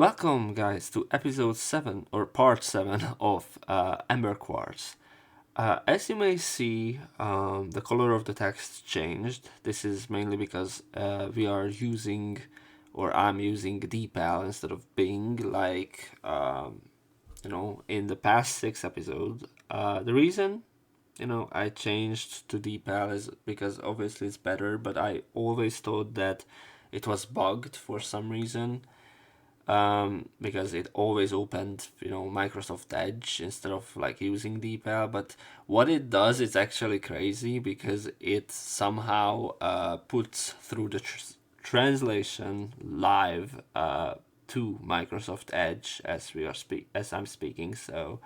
Welcome, guys, to episode 7 or part 7 of Amber Quartz. As you may see, the color of the text changed. This is mainly because we are using, or I'm using DeepL instead of Bing, like, in the past 6 episodes. The reason, I changed to DeepL is because obviously it's better, but I always thought that it was bugged for some reason. Because it always opened, Microsoft Edge instead of like using DeepL. But what it does is actually crazy because it somehow puts through the translation live to Microsoft Edge as I'm speaking. So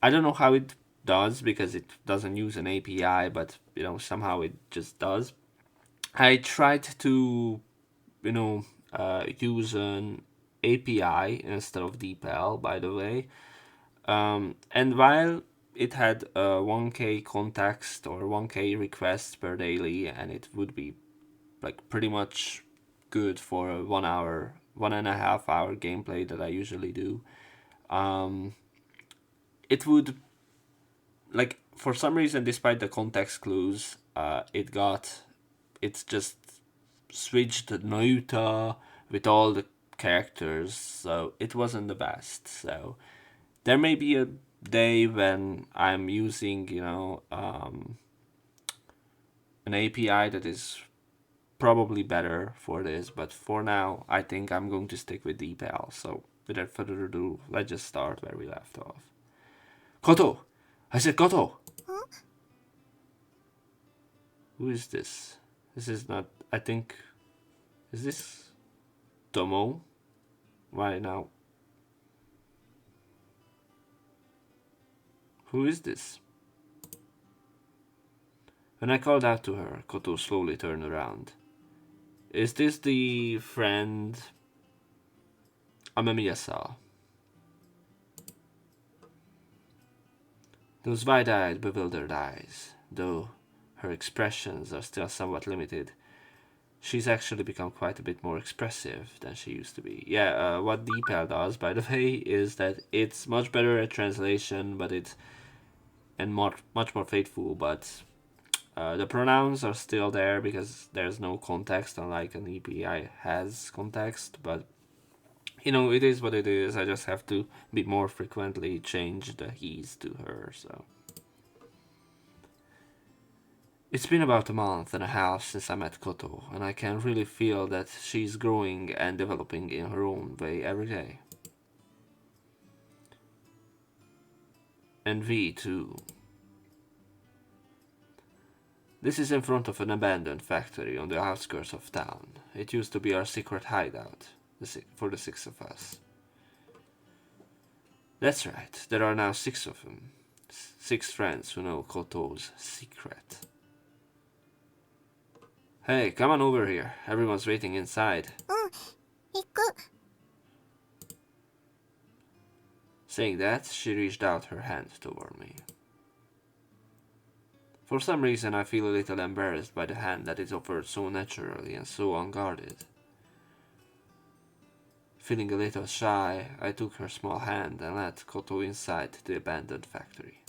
I don't know how it does because it doesn't use an API, but somehow it just does. I tried to use an API instead of DeepL, by the way. And while it had 1K context or 1K requests per daily, and it would be like pretty much good for a 1.5 hour gameplay that I usually do, it would, like, for some reason, despite the context clues, it's just switched Naruto with all the characters, so it wasn't the best. So there may be a day when I'm using, an API that is probably better for this, but for now, I think I'm going to stick with DeepL. So without further ado, let's just start where we left off. Koto! I said Koto! Huh? Who is this? This is not, I think, is this Tomo? Why now? Who is this? When I called out to her, Koto slowly turned around. Is this the friend Amamiya saw? Those wide-eyed, bewildered eyes, though her expressions are still somewhat limited, she's actually become quite a bit more expressive than she used to be. Yeah, what DeepL does, by the way, is that it's much better at translation, and much more faithful, but the pronouns are still there because there's no context, unlike an API has context, but it is what it is. I just have to be more frequently change the he's to her, so. It's been about a month and a half since I met Koto, and I can really feel that she's growing and developing in her own way every day. And we too. This is in front of an abandoned factory on the outskirts of town. It used to be our secret hideout for the 6 of us. That's right, there are now 6 of them. 6 friends who know Koto's secret. Hey, come on over here. Everyone's waiting inside. 行く。 Saying that, she reached out her hand toward me. For some reason, I feel a little embarrassed by the hand that is offered so naturally and so unguarded. Feeling a little shy, I took her small hand and led Koto inside the abandoned factory.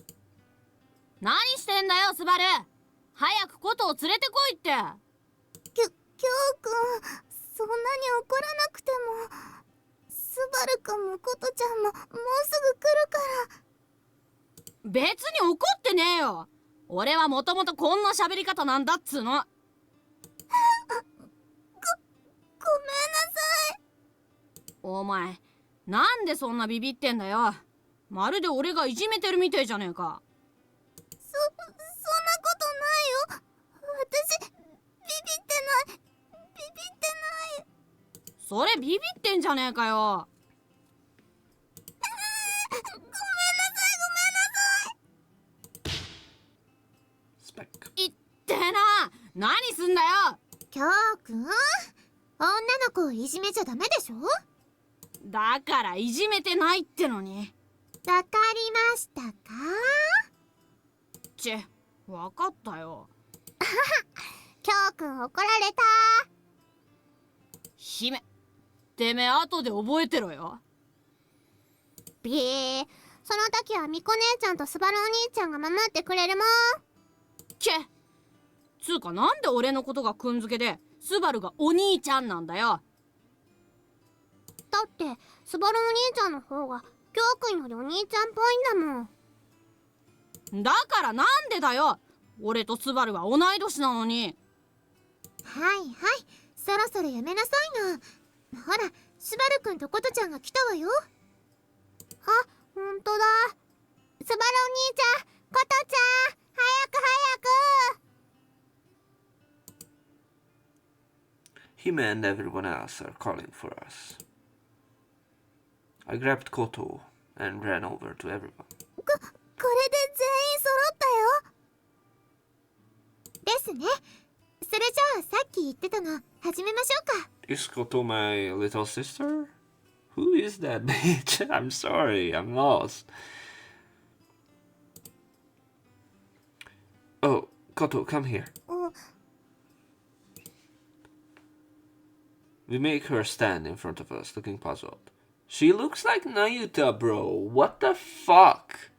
何してんだよ、スバル。早くコトを連れてこいって。京くん、そんなに怒らなくても。スバルくんもコトちゃんももうすぐ来るから。別に怒ってねえよ。俺はもともとこんな喋り方なんだっつうの。ごめんなさい。お前、なんでそんなビビってんだよ。まるで俺がいじめてるみてえじゃねえか。そんなことないよ。私、ビビってない。それビビってんじゃねえかよ。ごめんなさい。スペック。いってな。何すんだよ。京くん、女の子をいじめちゃダメでしょ。だからいじめてないってのに。わかりましたか。わかったよ。京くん怒られた。姫、てめえ後で覚えてろよ。ビー、その時はミコ姉ちゃんとスバルお兄ちゃんが守ってくれるもん。けつうかなんで俺のことがくんづけでスバルがお兄ちゃんなんだよ。だってスバルお兄ちゃんの方がキョウ君よりお兄ちゃんっぽいんだもん。だからなんでだよ。俺とスバルは同い年なのに。はいはい、そろそろやめなさいな。ほら、スバル君とコトちゃんが来たわよ。あ、ほんとだ。スバルお兄ちゃん、コトちゃん、早く早く。Hime and everyone else are calling for us. I grabbed Koto and ran over to everyone. これで全員揃ったよ。ですね。それじゃあさっき言ってたの始めましょうか。 Is Koto my little sister? Who is that bitch? I'm sorry, I'm lost. Oh, Koto, come here. We make her stand in front of us, looking puzzled. She looks like Nayuta, bro. What the fuck?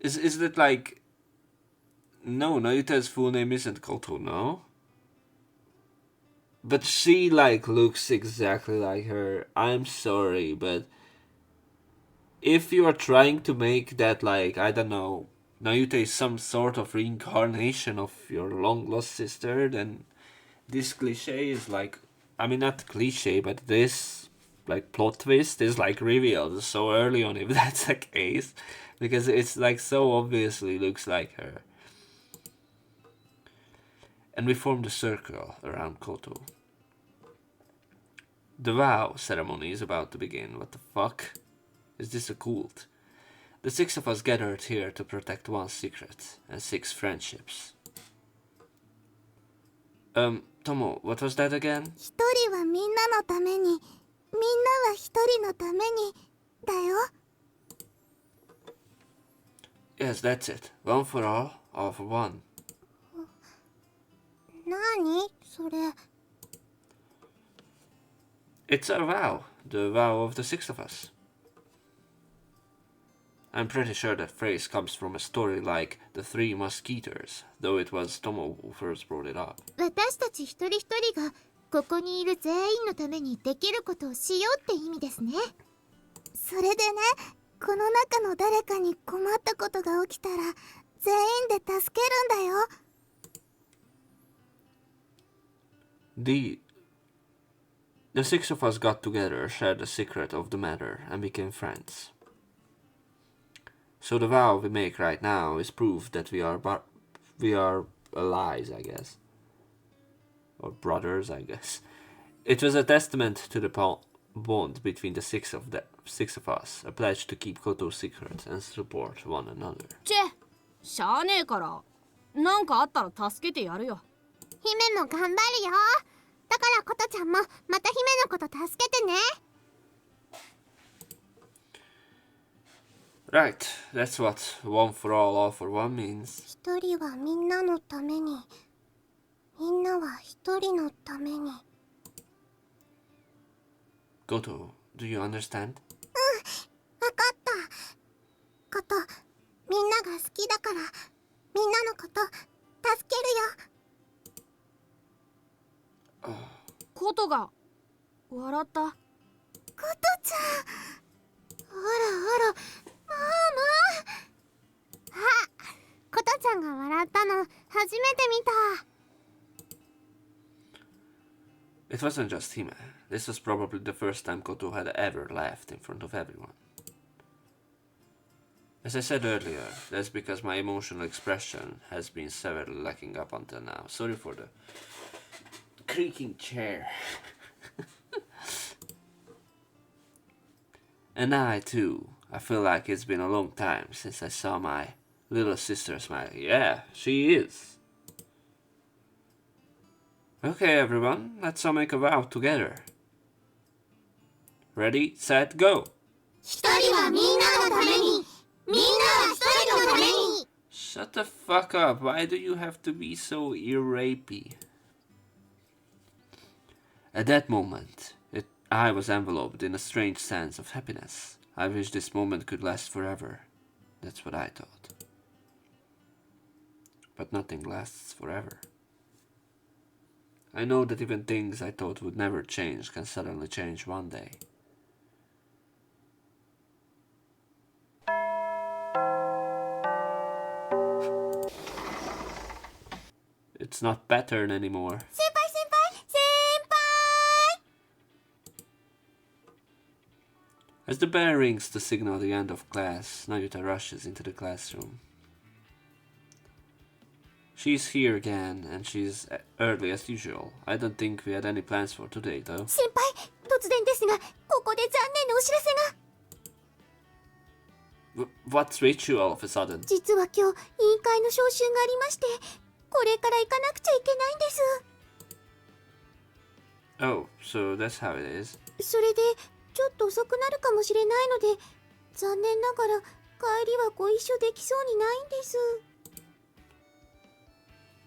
Is that like... No, Nayuta's full name isn't Koto, no? But she, like, looks exactly like her. I'm sorry, but... If you are trying to make that, like, I don't know, Nayuta is some sort of reincarnation of your long-lost sister, then this cliche is like... I mean, not cliche, but this, like, plot twist is, like, revealed so early on, if that's the case. Because it's, like, so obviously looks like her. And we formed a circle around Koto. The vow ceremony is about to begin. What the fuck? Is this a cult? The 6 of us gathered here to protect 1 secret and 6 friendships. Tomo, what was that again? 一人はみんなのために、みんなは一人のためにだよ。Yes, that's it. One for all for one. なにそれ。 It's our vow. The vow of the 6 of us. I'm pretty sure that phrase comes from a story like The Three Musketeers, though it was Tomo who first brought it up. 私たち一人一人がここにいる全員のためにできることをしようって意味ですね。それでね、この中の誰かに困ったことが起きたら全員で助けるんだよ。The 6 of us got together, shared the secret of the matter, and became friends. So the vow we make right now is proof that we are allies, I guess. Or brothers, I guess. It was a testament to the bond between the 6 of us, a pledge to keep Koto's secret and support one another. しゃあねえからなんかあったら助けてやるよ。姫も頑張るよ。だからコトちゃんもまた姫のこと助けてね。 Right, that's what one for all for one means. 一人はみんなのために、みんなは一人のために。 Koto, do you understand? わかった。コト、みんなが好きだからみんなのこと助けるよ。コトが笑った。コトちゃん、ほらほら、まあコトちゃんが笑ったの初めて見た。 It wasn't just Hime. This was probably the first time Koto had ever laughed in front of everyone. As I said earlier, that's because my emotional expression has been severely lacking up until now. Sorry for the creaking chair. And I too, I feel like it's been a long time since I saw my little sister smile. Yeah, she is. Okay everyone, let's all make a vow together. Ready, set, go! 一人はみんなのために、みんなは一人のために。 Shut the fuck up, why do you have to be so ear rapey? At that moment, I was enveloped in a strange sense of happiness. I wish this moment could last forever. That's what I thought. But nothing lasts forever. I know that even things I thought would never change can suddenly change one day. It's not pattern anymore. 先輩先輩先輩 As the bell rings to signal the end of class, Nayuta rushes into the classroom. She's here again, and she's early as usual. I don't think we had any plans for today, though. 先輩突然ですがここで残念なお知らせが What's ritual all of a sudden? 実は今日委員会の招集がありましてこれから行かなくちゃいけないんです Oh, so that's how it is. それでちょっと遅くなるかもしれないので残念ながら帰りはご一緒できそうにないんです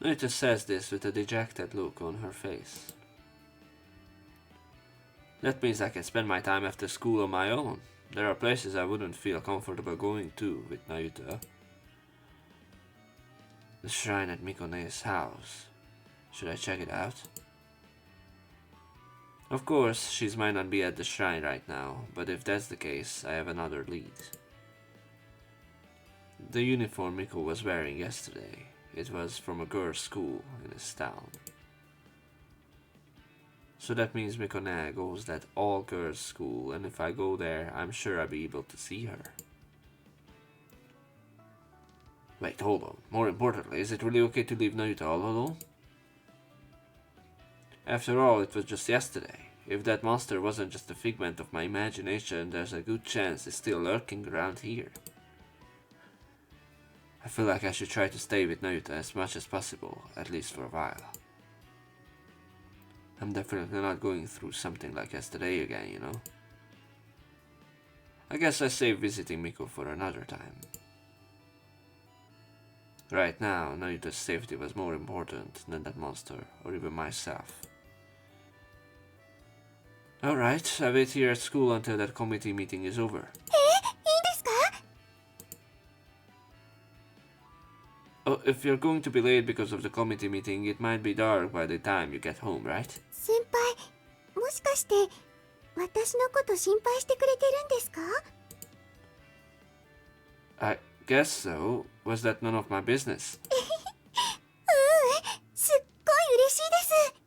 Nayuta says this with a dejected look on her face. That means I can spend my time after school on my own. There are places I wouldn't feel comfortable going to with Nayuta. The shrine at Mikone's house. Should I check it out? Of course, she might not be at the shrine right now, but if that's the case, I have another lead. The uniform Miko was wearing yesterday. It was from a girls' school in his town. So that means Mikone goes that all-girls school, and if I go there, I'm sure I'll be able to see her. Wait, hold on. More importantly, is it really okay to leave Nayuta all alone? After all, it was just yesterday. If that monster wasn't just a figment of my imagination, there's a good chance it's still lurking around here. I feel like I should try to stay with Nayuta as much as possible, at least for a while. I'm definitely not going through something like yesterday again, you know? I guess I save visiting Miko for another time. Right now, Nayuta's safety was more important than that monster, or even myself. Alright, I wait here at school until that committee meeting is over. いいですか Oh, if you're going to be late because of the committee meeting, it might be dark by the time you get home, right? 先輩もしかして私のこと心配してくれてるんですか I guess so. Was that none of my business? すっごい嬉しいです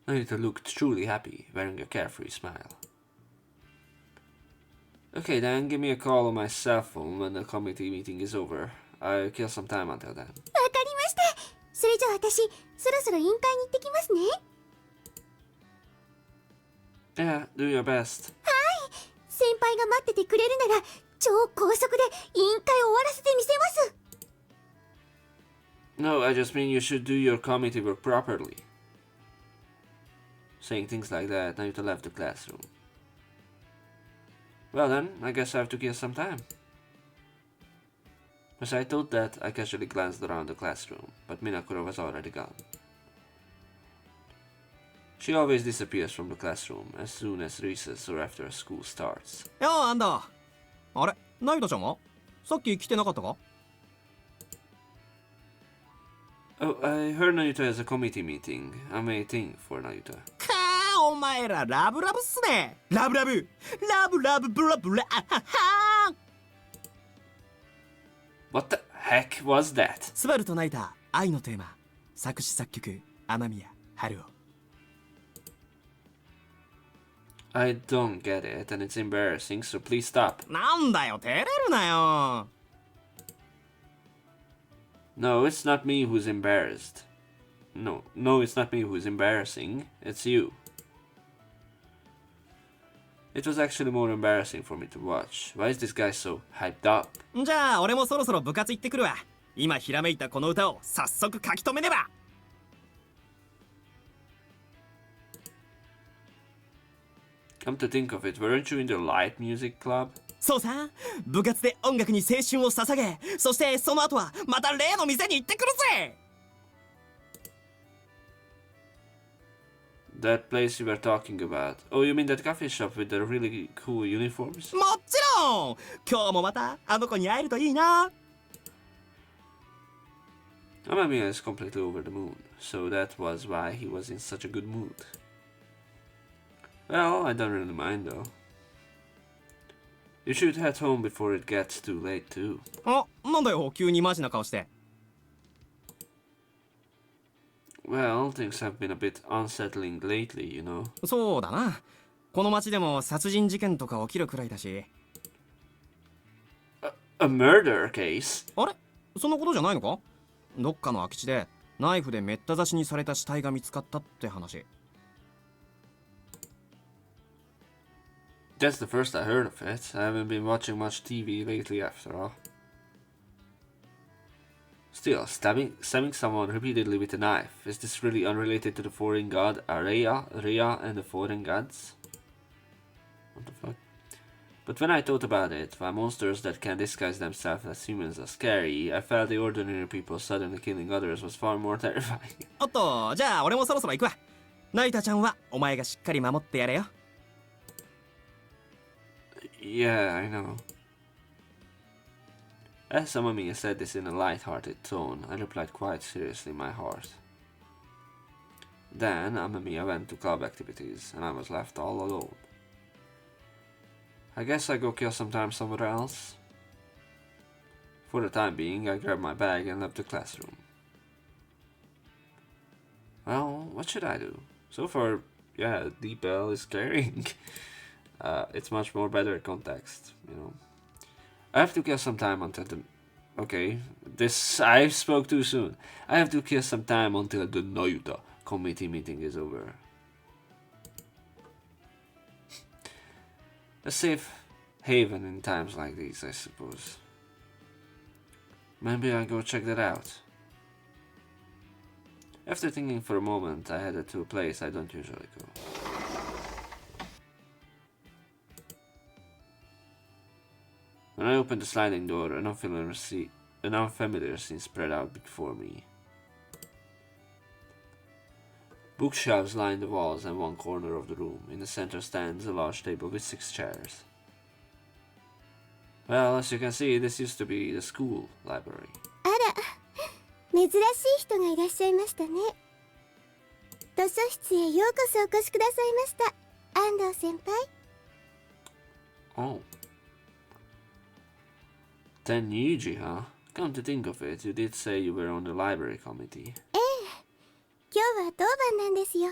Nayuta looked truly happy, wearing a carefree smile. Okay then, give me a call on my cell phone when the committee meeting is over. I'll kill some time until then. わかりましたそれじゃあ私そろそろ委員会に行ってきますね Yeah, do your best. 先輩が待っててくれるなら超高速で委員会を終わらせてみせます No, I just mean you should do your committee work properly. Saying things like that, Nayuta left the classroom. Well then, I guess I have to kill some time. As I thought that, I casually glanced around the classroom, but Minakura was already gone. She always disappears from the classroom as soon as recess or after school starts. やあ、アンダー。あれ、ナイトちゃんはさっき来てなかったか Oh, I heard Nayuta has a committee meeting. I'm waiting for Nayuta. かー、お前らラブラブっすね。ラブラブ。ラブラブブラブラ、あははー。 What the heck was that? スバルとナイター、愛のテーマ。作詞作曲、雨宮、春夫。I don't get it, and it's embarrassing, so please stop. なんだよ、照れるなよ。No, it's not me who's embarrassed. No, it's not me who's embarrassing. It's you. It was actually more embarrassing for me to watch. Why is this guy so hyped up? じゃあ、俺もそろそろ部活行ってくるわ。今ひらめいたこの歌を早速書き留めねば。Come to think of it, weren't you in the light music club? そうさ、部活で音楽に青春を捧げ、そしてその後はまた例の店に行ってくるぜ。that place you were talking about. Oh, you mean that coffee shop with the really cool uniforms? もちろん今日もまたあの子に会えるといいな Amamiya is completely over the moon, so that was why he was in such a good mood. Well, I don't really mind though. You should head home before it gets too late too. あ、なんだよ急にマジな顔して Well, things have been a bit unsettling lately, you know. そうだなこの町でも殺人事件とか起きるくらいだし A murder case? あれそんなことじゃないのかどっかの空き地でナイフでめった刺しにされた死体が見つかったって話 That's the first I heard of it. I haven't been watching much TV lately after all. Still, stabbing someone repeatedly with a knife. Is this really unrelated to the foreign god Rhea and the foreign gods? What the fuck? But when I thought about it, while monsters that can disguise themselves as humans are scary, I felt the ordinary people suddenly killing others was far more terrifying. おっとじゃあ俺もそろそろ行くわナイタちゃんはお前がしっかり守ってやれよ Yeah, I know. As Amamiya said this in a light-hearted tone, I replied quite seriously in my heart. Then Amamiya went to club activities, and I was left all alone. I guess I go kill some time somewhere else. For the time being, I grabbed my bag and left the classroom. Well, what should I do? So far, yeah, DeepL is scaring. It's much more better context, you know. I have to kill some time until the... Okay, this... I spoke too soon. I have to kill some time until the Noyuta committee meeting is over. A safe haven in times like these, I suppose. Maybe I'll go check that out. After thinking for a moment, I headed to a place I don't usually go. When I opened the sliding door, an unfamiliar scene spread out before me. Bookshelves line the walls and one corner of the room. In the center stands a large table with 6 chairs. Well, as you can see, this used to be the school library. あら、珍しい人がいらっしゃいましたね。図書室へようこそお越しくださいました。安藤先輩。Oh. Then Yuji, huh? Come to think of it, you did say you were on the library committee. ええ、今日は当番なんですよ。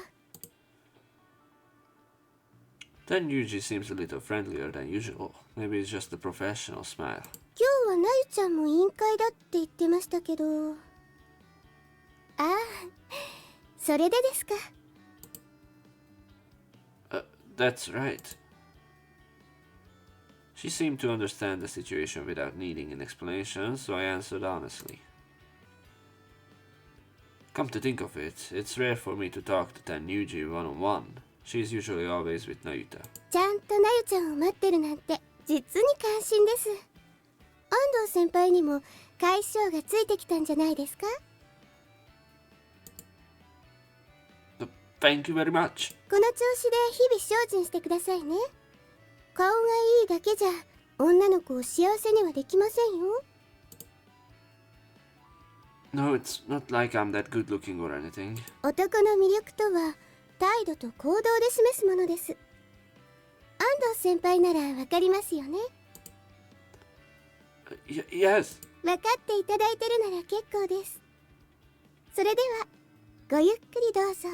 Then Yuji seems a little friendlier than usual. Maybe it's just the professional smile. 今日はなゆちゃんも委員会だって言ってましたけど。ああ、それでですか。That's right. She seemed to understand the situation without needing an explanation, so I answered honestly. Come to think of it, it's rare for me to talk to Tenyuji one-on-one. She's usually always with Nayuta. ちゃんとなゆちゃんを待ってるなんて実に感心です。安藤先輩にも解消がついてきたんじゃないですか。Thank you very much. この調子で日々精進してくださいね。顔がいいだけじゃ女の子を幸せにはできませんよ。No, it's not like I'm that good looking or anything. 男の魅力とは態度と行動で示すものです。安藤先輩ならわかりますよね。Yes. 分かっていただいてるなら結構です。それではごゆっくりどうぞ。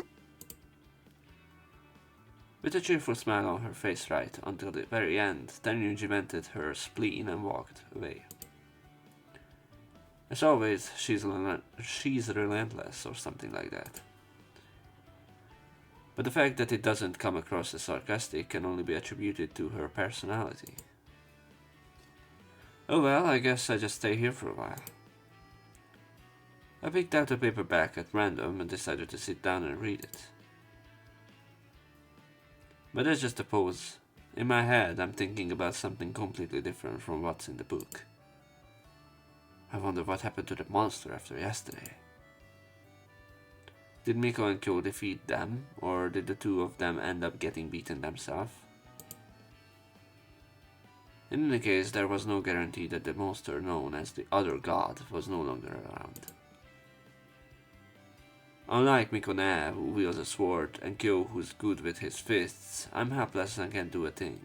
With a cheerful smile on her face right until the very end, Tenyuji vented her spleen and walked away. As always, she's relentless or something like that. But the fact that it doesn't come across as sarcastic can only be attributed to her personality. Oh well, I guess I just stay here for a while. I picked out a paperback at random and decided to sit down and read it. But that's just a pose. In my head, I'm thinking about something completely different from what's in the book. I wonder what happened to the monster after yesterday. Did Miko and Kyo defeat them, or did the two of them end up getting beaten themselves? In any case, there was no guarantee that the monster known as the Other God was no longer around. Unlike Mikone, who wields a sword, and Kyo, who's good with his fists, I'm helpless and can't do a thing.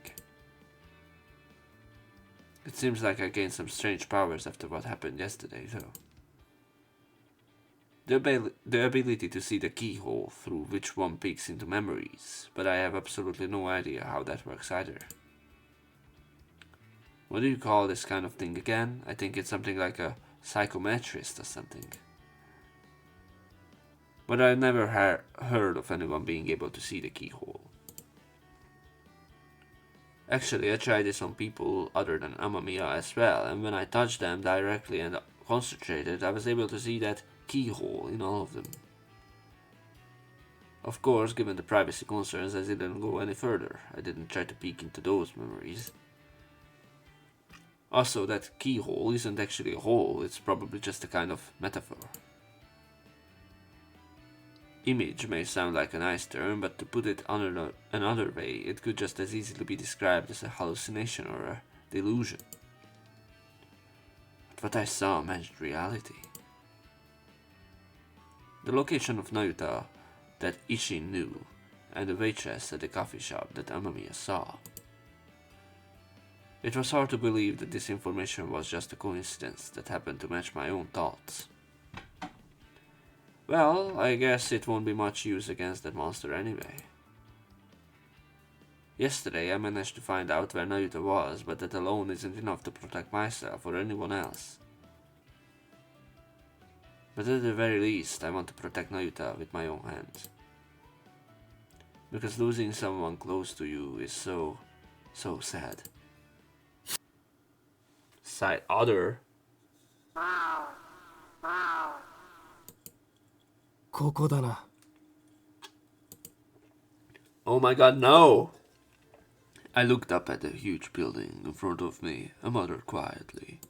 It seems like I gained some strange powers after what happened yesterday, though. The ability to see the keyhole through which one peeks into memories, but I have absolutely no idea how that works either. What do you call this kind of thing again? I think it's something like a psychometrist or something. But I've never heard of anyone being able to see the keyhole. Actually, I tried this on people other than Amamiya as well, and when I touched them directly and concentrated, I was able to see that keyhole in all of them. Of course, given the privacy concerns, I didn't go any further. I didn't try to peek into those memories. Also, that keyhole isn't actually a hole, it's probably just a kind of metaphor. Image may sound like a nice term, but to put it another way, it could just as easily be described as a hallucination or a delusion. But what I saw matched reality. The location of Nayuta that Ishin knew, and the waitress at the coffee shop that Amamiya saw. It was hard to believe that this information was just a coincidence that happened to match my own thoughts. Well, I guess it won't be much use against that monster anyway. Yesterday I managed to find out where Nayuta was, but that alone isn't enough to protect myself or anyone else. But at the very least, I want to protect Nayuta with my own hands. Because losing someone close to you is so sad. Side other. ここだな。 Oh my god, no! I looked up at the huge building in front of me and muttered quietly.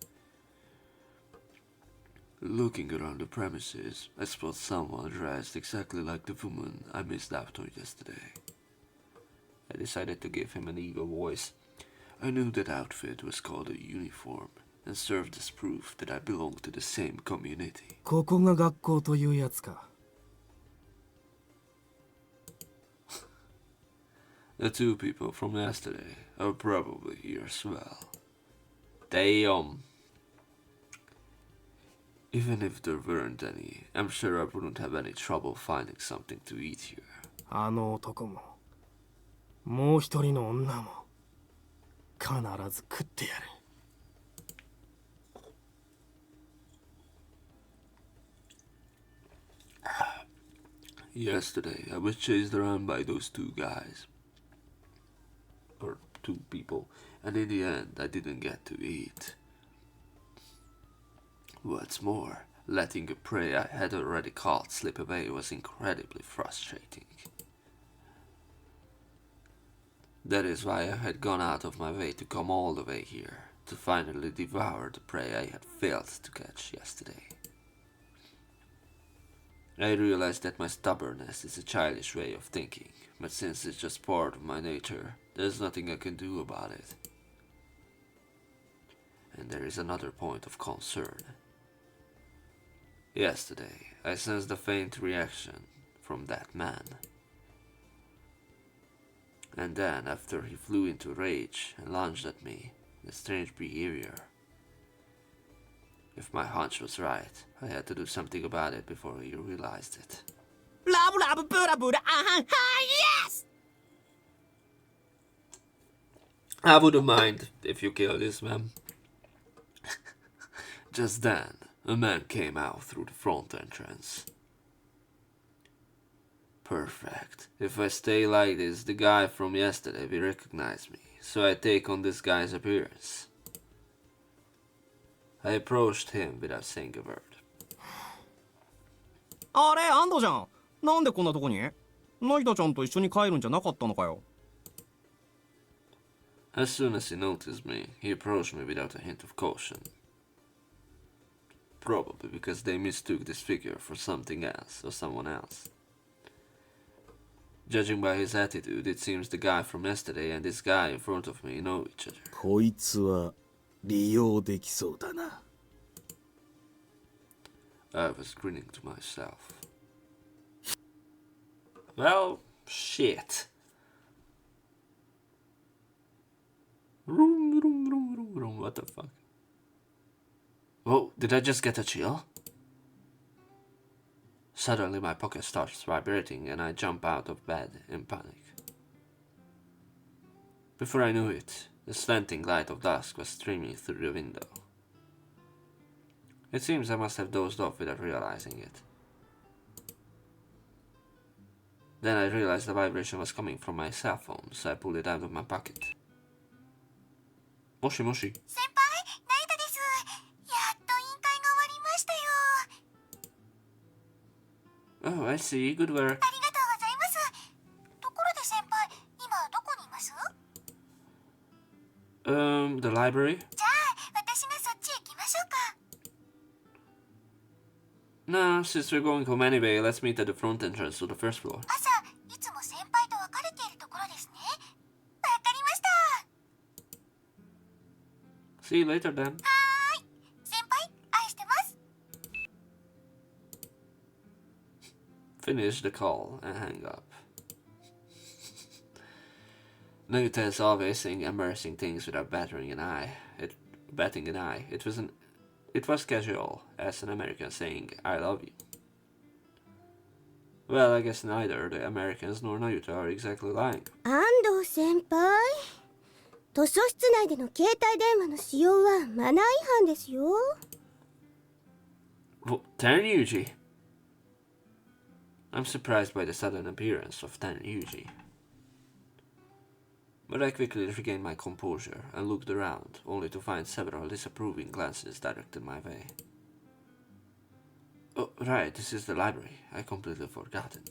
Looking around the premises, I spot someone dressed exactly like the woman I missed out on yesterday. I decided to give him an evil voice. I knew that outfit was called a uniform and served as proof that I belonged to the same community. ここが学校というやつか。 The two people from yesterday are probably here as well. Damn. Even if there weren't any, I'm sure I wouldn't have any trouble finding something to eat here. あの男も、もう一人の女も、必ず食ってやる。 Yesterday, I was chased around by those two guys. Or two people. And in the end, I didn't get to eat. What's more, letting a prey I had already caught slip away was incredibly frustrating. That is why I had gone out of my way to come all the way here, to finally devour the prey I had failed to catch yesterday. I realized that my stubbornness is a childish way of thinking, but since it's just part of my nature, there's nothing I can do about it. And there is another point of concern. Yesterday, I sensed a faint reaction from that man. And then, after he flew into rage and lunged at me, the strange behavior. If my hunch was right, I had to do something about it before he realized it. Love, love, Buddha, Buddha, yes! I wouldn't mind if you kill this man. Just then, a man came out through the front entrance. Perfect. If I stay like this, the guy from yesterday will recognize me, so I take on this guy's appearance. I approached him without saying a word. あれ、アンドじゃん。なんでこんなとこに？ナイタちゃんと一緒に帰るんじゃなかったのかよ。 As soon as he noticed me, he approached me without a hint of caution. Probably because they mistook this figure for something else or someone else. Judging by his attitude, it seems the guy from yesterday and this guy in front of me know each other. こいつは利用できそうだな。I was grinning to myself. Well, shit. Vroom, vroom, vroom, vroom, vroom. What the fuck? Whoa, did I just get a chill? Suddenly my pocket starts vibrating and I jump out of bed in panic. Before I knew it, the slanting light of dusk was streaming through the window. It seems I must have dozed off without realizing it. Then I realized the vibration was coming from my cell phone, so I pulled it out of my pocket. Moshi moshi. 先輩、ナイトです。やっと委員会が終わりましたよ。 Oh, I see. Good work. ありがとうございます。ところで先輩、今どこにいます？ The library? じゃあ、私がそっちへ行きましょうか。 No, since we're going home anyway, let's meet at the front entrance to the first floor. 朝、いつも先輩と別れているところですね。わかりました。 See you later then. はーい。先輩、愛してます。 Finish the call and hang up. Nagita is always saying embarrassing things without batting an eye. It was casual, as an American saying, I love you. Well, I guess neither the Americans nor Nayuta are exactly lying. 安藤先輩、図書室内での携帯電話の使用はマナー違反ですよ。 Well, Tenyuji. I'm surprised by the sudden appearance of Tenyuji. But I quickly regained my composure and looked around, only to find several disapproving glances directed my way. Oh, right, this is the library. I completely forgotten.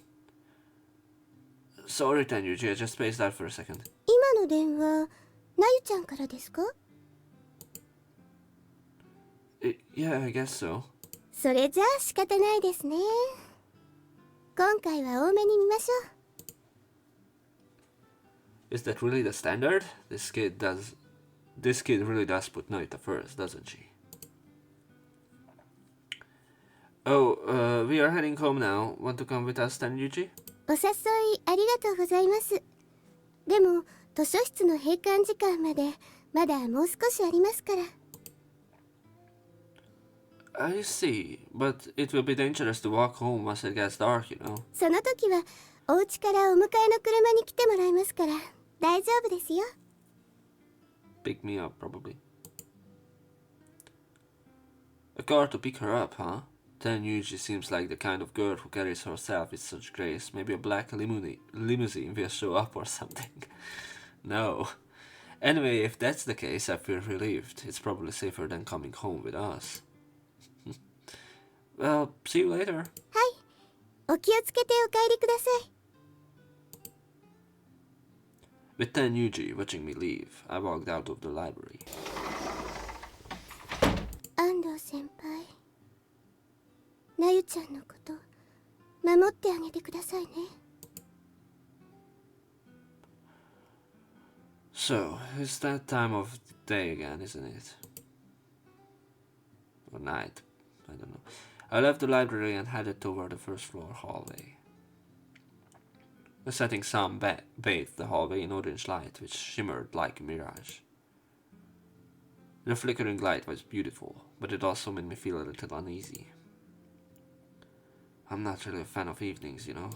Sorry, Tenyuji, I just spaced out for a second. 今の電話、なゆちゃんからですか？ Yeah, I guess so. それじゃあ仕方ないですね。今回は多めに見ましょう。 Is that really the standard? This kid really does put Noita first, doesn't she? Oh, we are heading home now. Want to come with us, Tenyuji? お誘いありがとうございます。でも、図書室の閉館時間までまだもう少しありますから。 I see, but it will be dangerous to walk home once it gets dark, you know. その時は、お家からお迎えの車に来てもらいますから、大丈夫ですよ。 Pick me up, probably. A car to pick her up, huh? Tenyuji seems like the kind of girl who carries herself with such grace. Maybe a black limousine will show up or something. No. Anyway, if that's the case, I feel relieved. It's probably safer than coming home with us. Well, see you later. はい。お気をつけてお帰りください。 With Tenyuji watching me leave, I walked out of the library. 安藤先輩、なゆちゃんのこと守ってあげてくださいね。 So, it's that time of day again, isn't it? Or night, I don't know. I left the library and headed toward the first floor hallway. The setting sun bathed the hallway in orange light, which shimmered like a mirage. The flickering light was beautiful, but it also made me feel a little uneasy. I'm not really a fan of evenings, you know.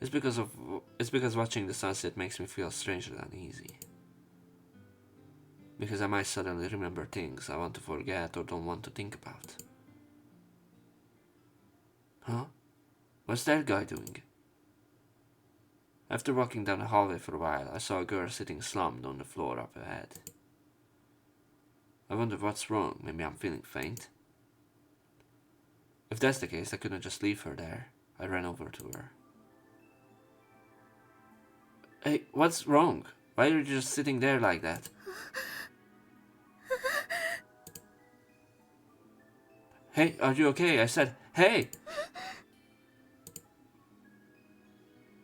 It's because watching the sunset makes me feel strangely uneasy. Because I might suddenly remember things I want to forget or don't want to think about. Huh? What's that guy doing? After walking down the hallway for a while, I saw a girl sitting slumped on the floor up ahead. I wonder what's wrong. Maybe I'm feeling faint. If that's the case, I couldn't just leave her there. I ran over to her. Hey, what's wrong? Why are you just sitting there like that? Hey, are you okay? I said, hey!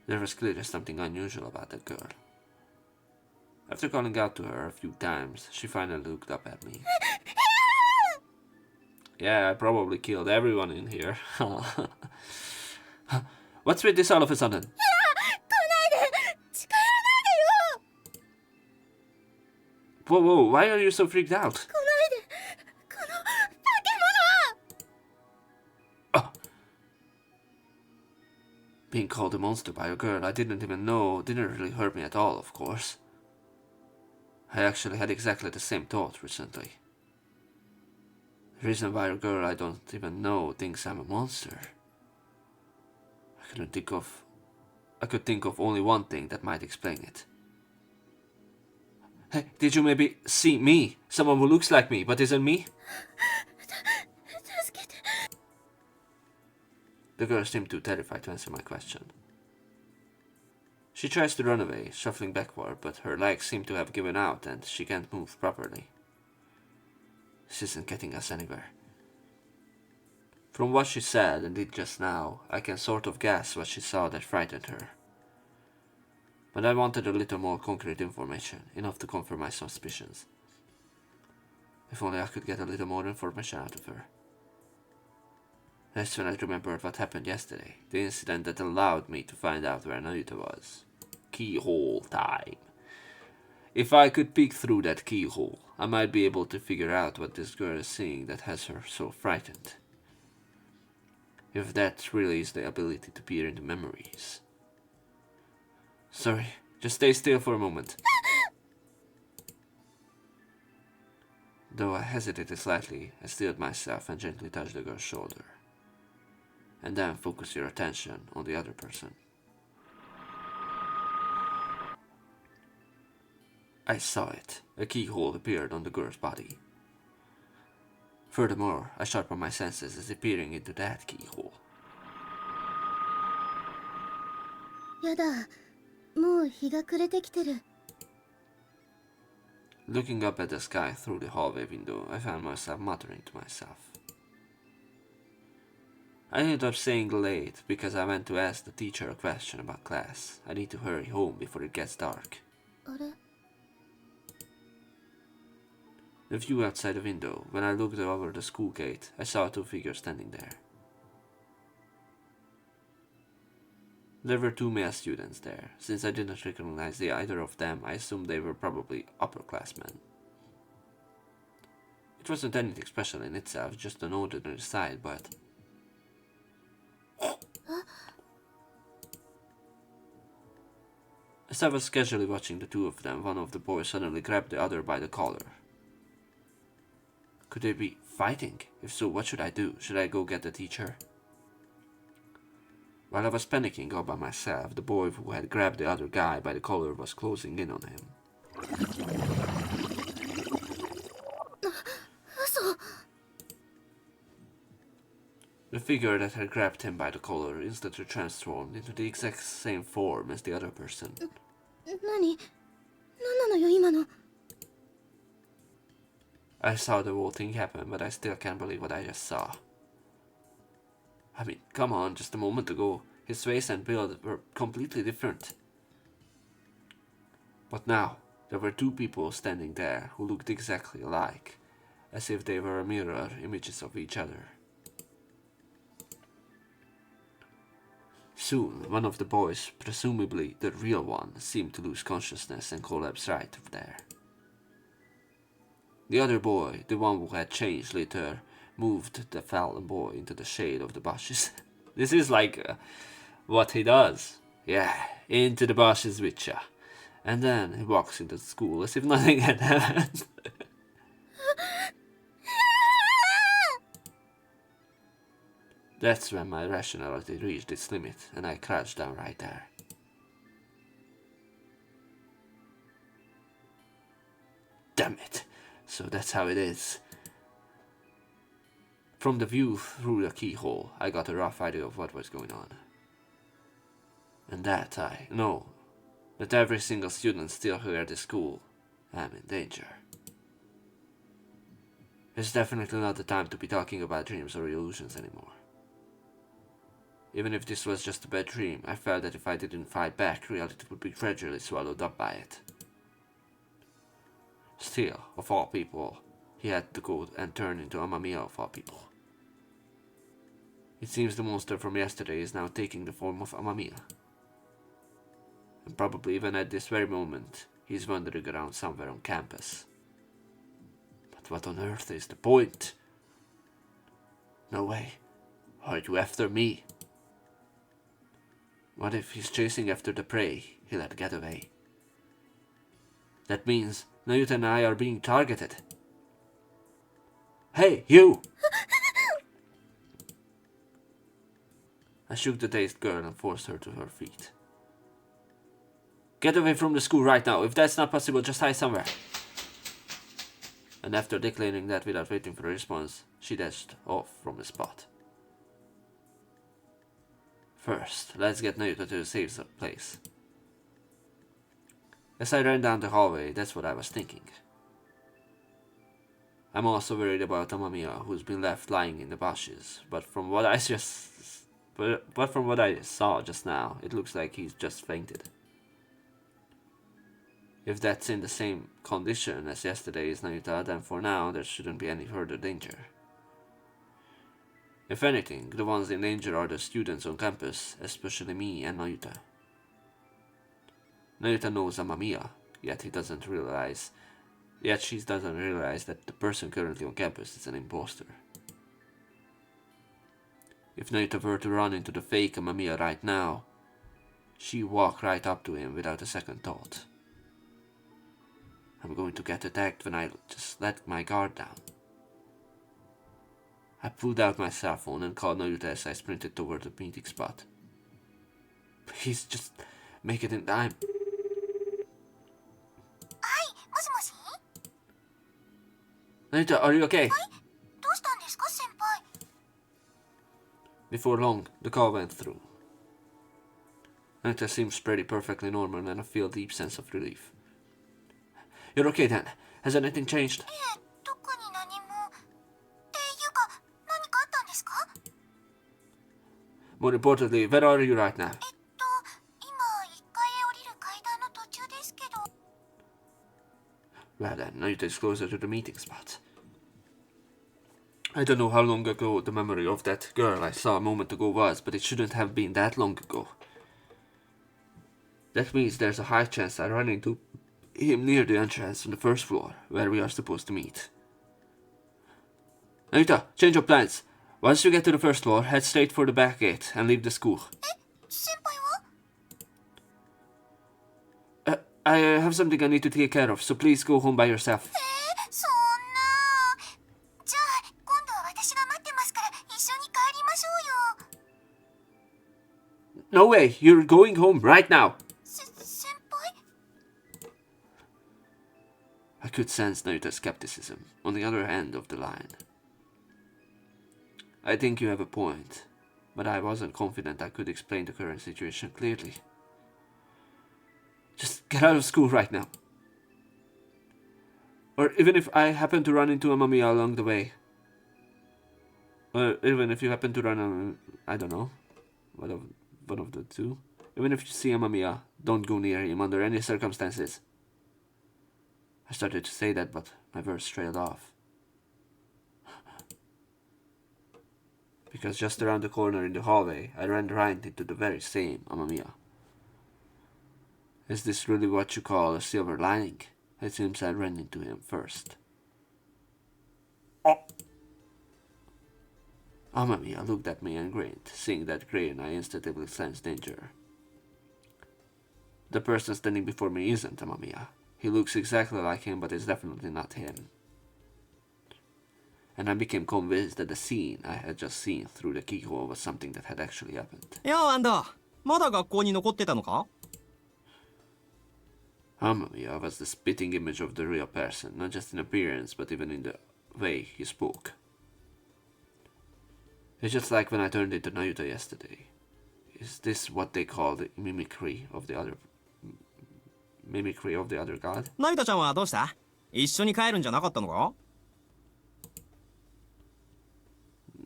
There was clearly something unusual about that girl. After calling out to her a few times, she finally looked up at me. Yeah, I probably killed everyone in here. What's with this all of a sudden? Whoa, whoa, why are you so freaked out? Oh. Being called a monster by a girl I didn't even know didn't really hurt me at all, of course. I actually had exactly the same thought recently. The reason why a girl I don't even know thinks I'm a monster. I could think of only one thing that might explain it. Hey, did you maybe see me? Someone who looks like me, but isn't me? The girl seemed too terrified to answer my question. She tries to run away, shuffling backward, but her legs seem to have given out and she can't move properly. This isn't getting us anywhere. From what she said and did just now, I can sort of guess what she saw that frightened her. But I wanted a little more concrete information, enough to confirm my suspicions. If only I could get a little more information out of her. That's when I remembered what happened yesterday, the incident that allowed me to find out where Naruto was. Keyhole time. If I could peek through that keyhole, I might be able to figure out what this girl is seeing that has her so frightened. If that really is the ability to peer into memories. Sorry, just stay still for a moment. Though I hesitated slightly, I steeled myself and gently touched the girl's shoulder. And then focus your attention on the other person. I saw it. A keyhole appeared on the girl's body. Furthermore, I sharpened my senses as if peering into that keyhole. やだ、もう日が暮れてきてる。 Looking up at the sky through the hallway window, I found myself muttering to myself. I ended up staying late because I went to ask the teacher a question about class. I need to hurry home before it gets dark. あれ The view outside the window, when I looked over the school gate, I saw two figures standing there. There were two male students there. Since I didn't recognize either of them, I assumed they were probably upperclassmen. It wasn't anything special in itself, just an ordinary sight, but... As I was casually watching the two of them, one of the boys suddenly grabbed the other by the collar. Could they be fighting? If so, what should I do? Should I go get the teacher? While I was panicking all by myself, the boy who had grabbed the other guy by the collar was closing in on him. 嘘 The figure that had grabbed him by the collar instantly transformed into the exact same form as the other person. 何なのよ今の I saw the whole thing happen, but I still can't believe what I just saw. I mean, come on, just a moment ago, his face and build were completely different. But now, there were two people standing there who looked exactly alike, as if they were mirror images of each other. Soon, one of the boys, presumably the real one, seemed to lose consciousness and collapse right there. The other boy, the one who had changed later, moved the fallen boy into the shade of the bushes. This is like what he does. Yeah, into the bushes with ya. And then he walks into school as if nothing had happened. That's when my rationality reached its limit and I crouched down right there. Damn it. So that's how it is. From the view through the keyhole, I got a rough idea of what was going on. And that I know that every single student still here at the school, I'm in danger. It's definitely not the time to be talking about dreams or illusions anymore. Even if this was just a bad dream, I felt that if I didn't fight back, reality would be gradually swallowed up by it. Still, of all people, he had to go and turn into Amamiya of all people. It seems the monster from yesterday is now taking the form of Amamiya. And probably even at this very moment, he's wandering around somewhere on campus. But what on earth is the point? No way. Are you after me? What if he's chasing after the prey he let get away? That means Nayuta and I are being targeted. Hey, you! I shook the dazed girl and forced her to her feet. Get away from the school right now. If that's not possible, just hide somewhere. And after declaring that without waiting for a response, she dashed off from the spot. First, let's get Nayuta to a safe place. As I ran down the hallway, that's what I was thinking. I'm also worried about Amamiya, who's been left lying in the bushes, but from what I saw just now, it looks like he's just fainted. If that's in the same condition as yesterday's Nayuta, then for now there shouldn't be any further danger. If anything, the ones in danger are the students on campus, especially me and Nayuta. Nayuta knows Amamiya, yet she doesn't realize that the person currently on campus is an imposter. If Nayuta were to run into the fake Amamiya right now, she'd walk right up to him without a second thought. I'm going to get attacked when I just let my guard down. I pulled out my cell phone and called Nayuta as I sprinted toward the meeting spot. Please just make it in time. Hi, もしもし? Nayuta, are you okay? どうしたんですか、先輩? Before long, the call went through. Nayuta seems pretty perfectly normal and I feel a deep sense of relief. You're okay then? Has anything changed? 特に何も。っていうか、何かあったんですか? More importantly, where are you right now? 今、1階へ降りる階段の途中ですけど。Well then, Nayuta is closer to the meeting spot. I don't know how long ago the memory of that girl I saw a moment ago was, but it shouldn't have been that long ago. That means there's a high chance I run into him near the entrance on the first floor, where we are supposed to meet. Nayuta, change your plans. Once you get to the first floor, head straight for the back gate and leave the school. 先輩は? I have something I need to take care of, so please go home by yourself. そんな。じゃあ、今度は私が待ってますから、一緒に帰りましょうよ。 No way, you're going home right now. 先輩? I could sense Nayuta's skepticism on the other end of the line. I think you have a point, but I wasn't confident I could explain the current situation clearly. Just get out of school right now. Or even if I happen to run into Amamiya along the way. Or even if you happen to run on, I don't know, one of the two. Even if you see Amamiya, don't go near him under any circumstances. I started to say that, but my words trailed off. Because just around the corner in the hallway, I ran right into the very same Amamiya. Is this really what you call a silver lining? It seems I ran into him first. Oh. Amamiya looked at me and grinned. Seeing that grin, I instantly sensed danger. The person standing before me isn't Amamiya. He looks exactly like him, but is definitely not him. And I became convinced that the scene I had just seen through the keyhole was something that had actually happened. よう、アンダー。まだ学校に残ってたのか? Amamiya was the spitting image of the real person, not just in appearance, but even in the way he spoke. It's just like when I turned into Nayuta yesterday. Is this what they call the mimicry of the other god? ナユタちゃんはどうした? 一緒に帰るんじゃなかったのか?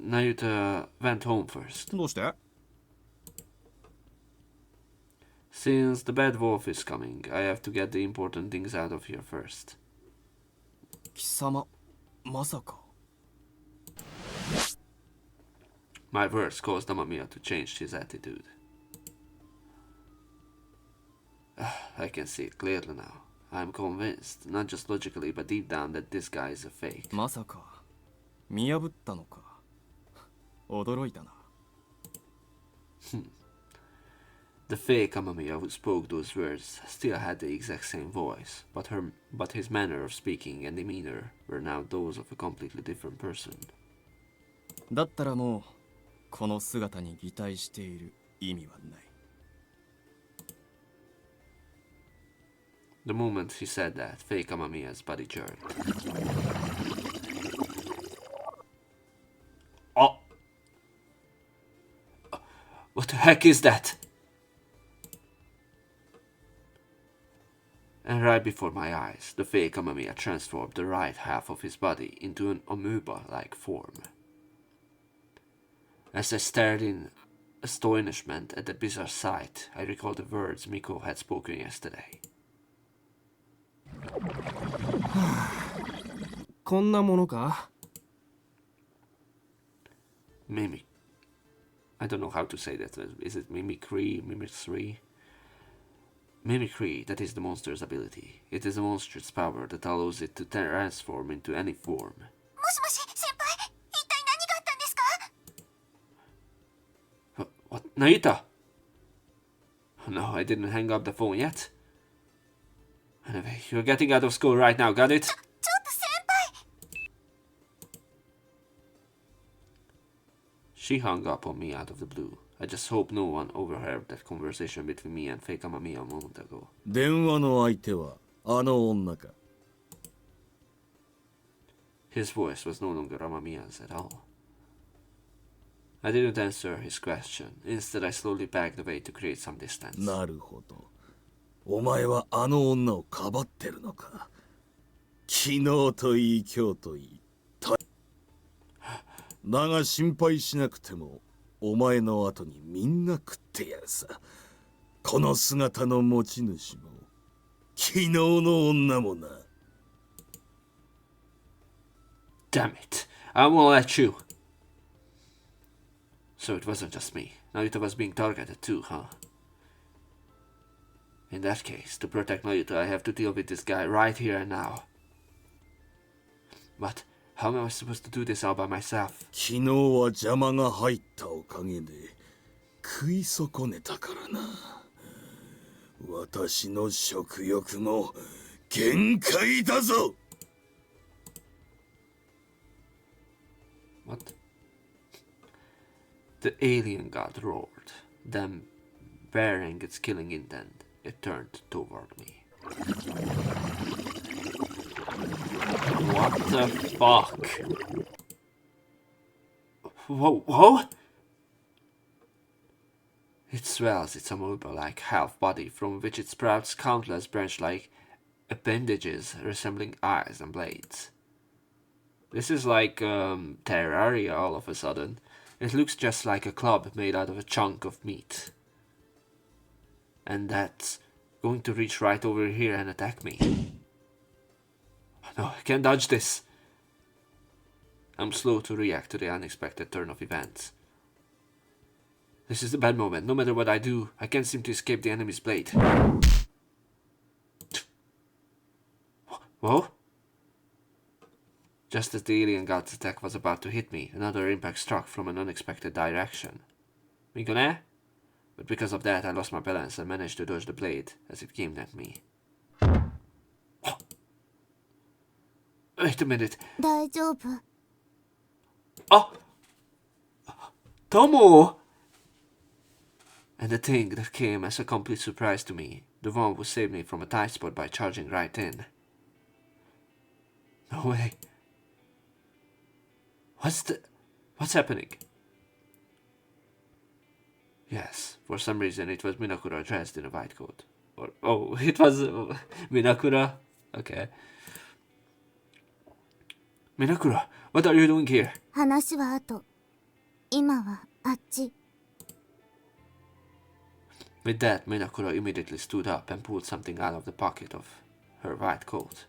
Nayuta went home first. どうして? Since the bad wolf is coming, I have to get the important things out of here first. 貴様まさか My words caused Amamiya to change his attitude. I can see it clearly now. I'm convinced, not just logically but deep down, that this guy is a fake. まさか見破ったのか驚いたな The fake Amamiya who spoke those words still had the exact same voice, but his manner of speaking and demeanor were now those of a completely different person. だったらもうこの姿に擬態している意味はない The moment he said that, fake Amamiya's body jerked. Oh! What the heck is that? And right before my eyes, the fake Amamiya transformed the right half of his body into an amoeba-like form. As I stared in astonishment at the bizarre sight, I recalled the words Miko had spoken yesterday. こんなものか Mimic. I don't know how to say that. Is it mimicry? Mimicry? Mimicry, that is the monster's ability. It is a monster's power that allows it to transform into any form. もしもし先輩一体何があったんですか What? Naita? No, I didn't hang up the phone yet. Anyway, you're getting out of school right now, got it? ちょっと先輩 She hung up on me out of the blue. I just hope no one overheard that conversation between me and fake Amamiya a moment ago. 電話の相手はあの女か His voice was no longer Amamiya's at all. I didn't answer his question. Instead, I slowly backed away to create some distance. なるほどお前はあの女をかばってるのか昨日といい今日といいだが心配しなくてもお前の後にみんな食ってやるさこの姿の持ち主も昨日の女もな Damn it. I won't let you. So it wasn't just me. Naruto was being targeted too, huh? In that case, to protect Naruto, I have to deal with this guy right here and now. But how am I supposed to do this all by myself? 昨日は邪魔が入ったおかげで食い損ねたからな私の食欲も限界だぞ What? The alien god roared. Then, bearing its killing intent, it turned toward me. What the fuck? Whoa? It swells its amoeba-like half-body from which it sprouts countless branch-like appendages resembling eyes and blades. This is like Terraria all of a sudden. It looks just like a club made out of a chunk of meat. And that's going to reach right over here and attack me. No, I can't dodge this. I'm slow to react to the unexpected turn of events. This is a bad moment. No matter what I do, I can't seem to escape the enemy's blade. Whoa? Just as the alien god's attack was about to hit me, another impact struck from an unexpected direction. Migone? But because of that, I lost my balance and managed to dodge the blade as it came at me. Wait a minute. 大丈夫 Oh! Tomo! And the thing that came as a complete surprise to me, the one who saved me from a tight spot by charging right in. No way. What's happening? Yes, for some reason it was Minakura dressed in a white coat. Oh, it was Minakura? Okay. Minakura, what are you doing here? 話は後今はあっち With that, Minakura immediately stood up and pulled something out of the pocket of her white coat.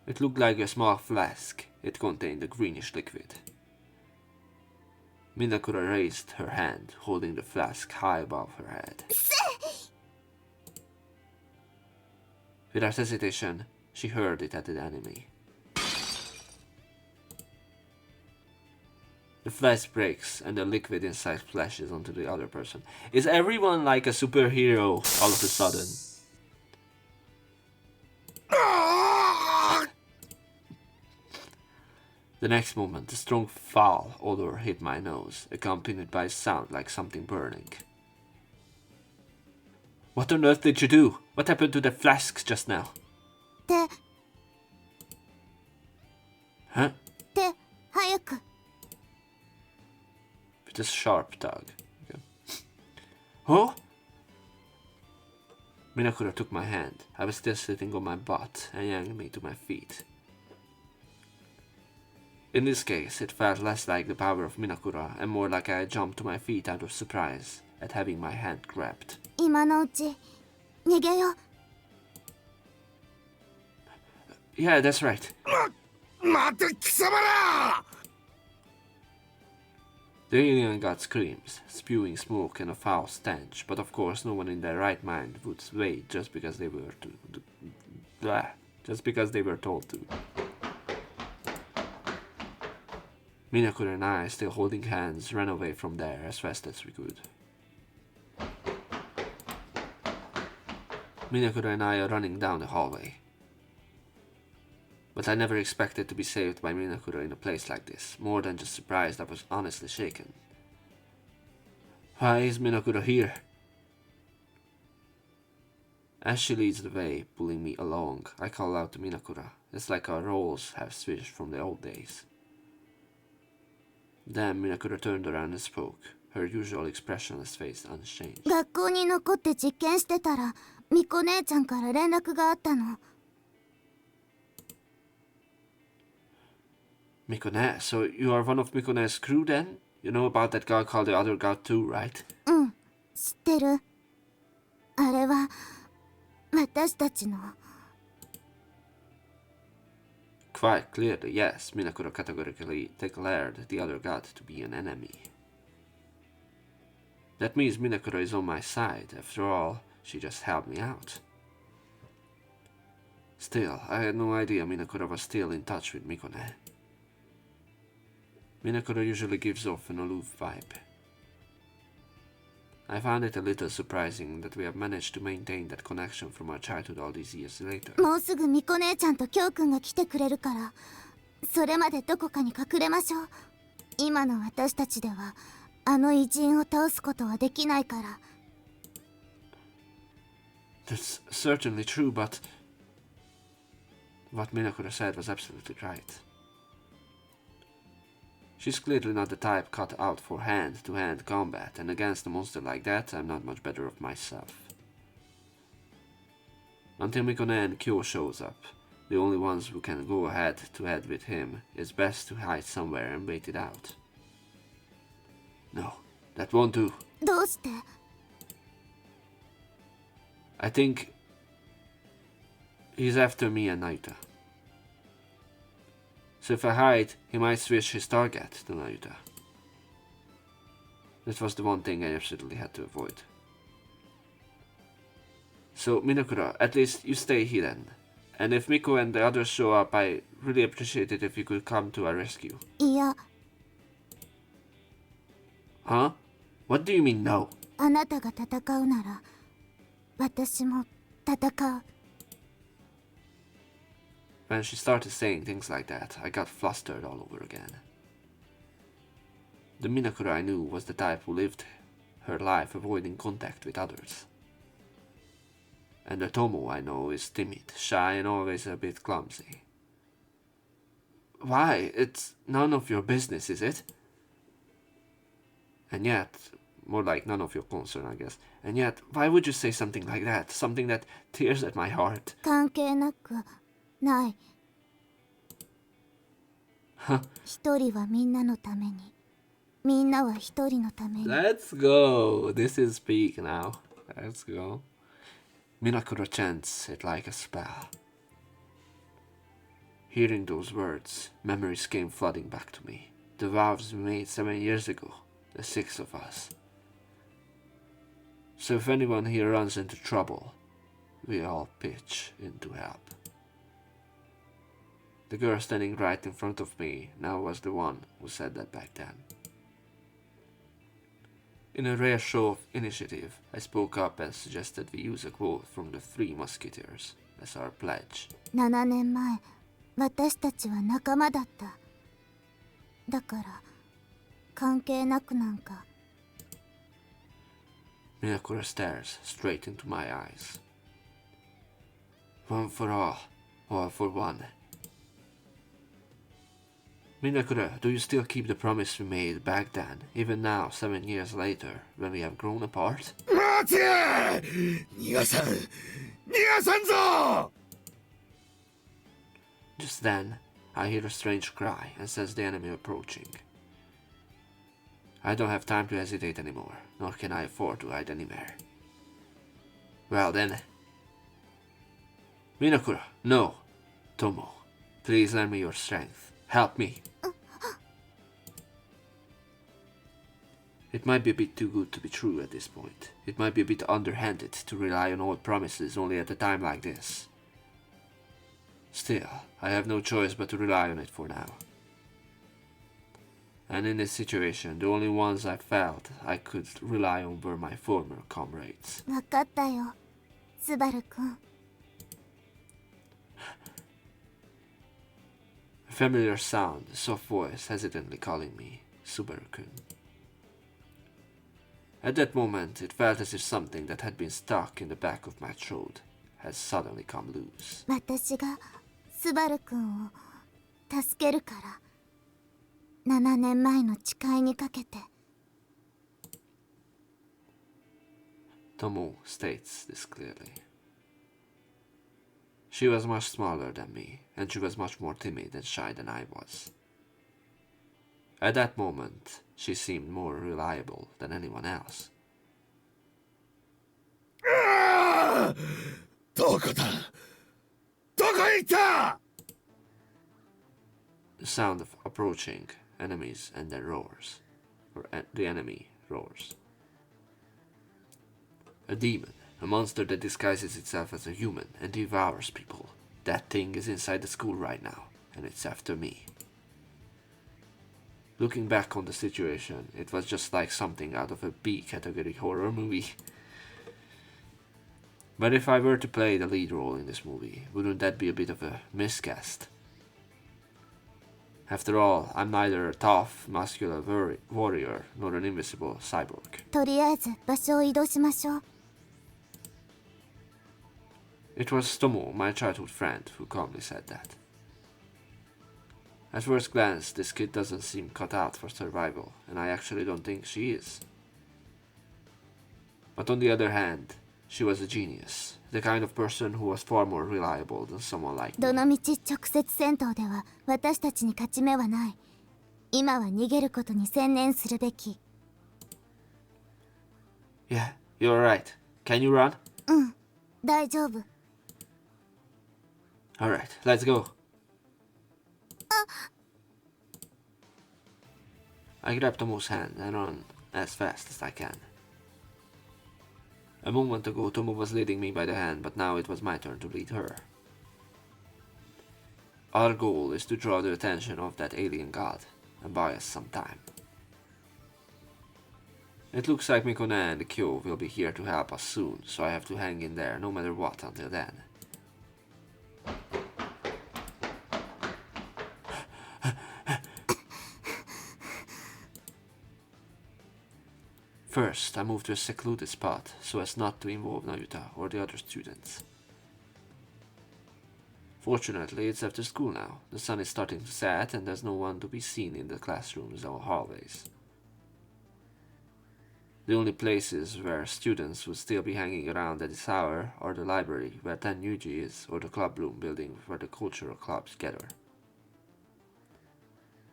It looked like a small flask. It contained a greenish liquid. Minakura raised her hand, holding the flask high above her head. Without hesitation, she hurled it at the enemy. The flask breaks and the liquid inside splashes onto the other person. Is everyone like a superhero all of a sudden? The next moment, a strong foul odor hit my nose, accompanied by a sound like something burning. What on earth did you do? What happened to the flasks just now? 手 Huh? 手早く With a sharp tug. Okay. Oh? Minakura took my hand. I was still sitting on my butt and yanked me to my feet. In this case, it felt less like the power of Minakura and more like I jumped to my feet out of surprise at having my hand grabbed. 今のうち逃げよう Yeah, that's right. 待て貴様ら The alien got screams, spewing smoke and a foul stench, but of course no one in their right mind would wait just because they were told to. Minakura and I, still holding hands, ran away from there as fast as we could. Minakura and I are running down the hallway. But I never expected to be saved by Minakura in a place like this. More than just surprised, I was honestly shaken. Why is Minakura here? As she leads the way, pulling me along, I call out to Minakura. It's like our roles have switched from the old days. Then Minakura turned around and spoke, her usual expressionless face unchanged. 学校に残って実験してたらミコ姉ちゃんから連絡があったの Mikone, so you are one of Mikone's crew then? You know about that guy called the other god too, right? うん知ってるあれは私たちの Quite clearly, yes, Minakura categorically declared the other god to be an enemy. That means Minakura is on my side. After all, she just helped me out. Still, I had no idea Minakura was still in touch with Mikone. Minakura usually gives off an aloof vibe. I found it a little surprising that we have managed to maintain that connection from our childhood all these years later. もうすぐミコ姉ちゃんとキョウくんが来てくれるからそれまでどこかに隠れましょう今の私たちではあの偉人を倒すことはできないから That's certainly true, but what Minakura said was absolutely right. She's clearly not the type cut out for hand-to-hand combat, and against a monster like that, I'm not much better off myself. Until Mikone and Kyo shows up, the only ones who can go head-to-head with him, it's best to hide somewhere and wait it out. No, that won't do. どうして I think he's after me and Naruto. So if I hide, he might switch his target to Naruto. That was the one thing I absolutely had to avoid. So Minakura, at least you stay hidden. And if Miko and the others show up, I really appreciate it if you could come to our rescue. いや Huh? What do you mean no? あなたが戦うなら私も戦う When she started saying things like that, I got flustered all over again. The Minakura I knew was the type who lived her life avoiding contact with others. And the Tomo I know is timid, shy, and always a bit clumsy. Why? It's none of your business, is it? And yet, more like none of your concern, I guess. And yet, why would you say something like that? Something that tears at my heart. 関係なくない Huh? 一人はみんなのためにみんなは一人のために。 Let's go. This is peak now. Let's go. Minakura chants it like a spell. Hearing those words, memories came flooding back to me. The vows we made 7 years ago, the 6 of us. So if anyone here runs into trouble, we all pitch in to help. The girl standing right in front of me now was the one who said that back then. In a rare show of initiative, I spoke up and suggested we use a quote from the Three Musketeers as our pledge. 7年前、私たちは仲間だった。だから、関係なくなんか。Minakura stares straight into my eyes. One for all for one. Minakura, do you still keep the promise we made back then, even now, 7 years later, when we have grown apart? 待て！逃がさん！逃がさんぞ！ Just then, I hear a strange cry and sense the enemy approaching. I don't have time to hesitate anymore, nor can I afford to hide anywhere. Well then... Minakura, no! Tomo, please lend me your strength. Help me! It might be a bit too good to be true at this point. It might be a bit underhanded to rely on old promises only at a time like this. Still, I have no choice but to rely on it for now. And in this situation, the only ones I felt I could rely on were my former comrades. わかったよ、スバルくん。A familiar sound, a soft voice hesitantly calling me Subaru-kun. At that moment, it felt as if something that had been stuck in the back of my throat had suddenly come loose. 私がスバルくんを助けるから。7年前の誓いにかけて。Tomo states this clearly. She was much smaller than me, and she was much more timid and shy than I was. At that moment, she seemed more reliable than anyone else. どこだ？どこへ行った？ The sound of approaching enemies and their roars, or the enemy roars. A demon, a monster that disguises itself as a human and devours people. That thing is inside the school right now, and it's after me. Looking back on the situation, it was just like something out of a B-category horror movie. But if I were to play the lead role in this movie, wouldn't that be a bit of a miscast? After all, I'm neither a tough, muscular warrior, nor an invisible cyborg. とりあえず場所を移動しましょう。It was Tomo, my childhood friend, who calmly said that. At first glance, this kid doesn't seem cut out for survival, and I actually don't think she is. But on the other hand, she was a genius, the kind of person who was far more reliable than someone like ど me. のみち直接戦闘では私たちに勝ち目はない。今は逃げることに専念するべき。Yeah, you're right. Can you run? うん、大丈夫。Alright, let's go. I grab Tomo's hand and run as fast as I can. A moment ago, Tomo was leading me by the hand, but now it was my turn to lead her. Our goal is to draw the attention of that alien god and buy us some time. It looks like Mikone and Kyo will be here to help us soon, so I have to hang in there no matter what until then. First, I moved to a secluded spot so as not to involve Nayuta or the other students. Fortunately, it's after school now. The sun is starting to set and there's no one to be seen in the classrooms or hallways. The only places where students would still be hanging around at this hour are the library where Tenyuji is or the Club Bloom building where the cultural clubs gather.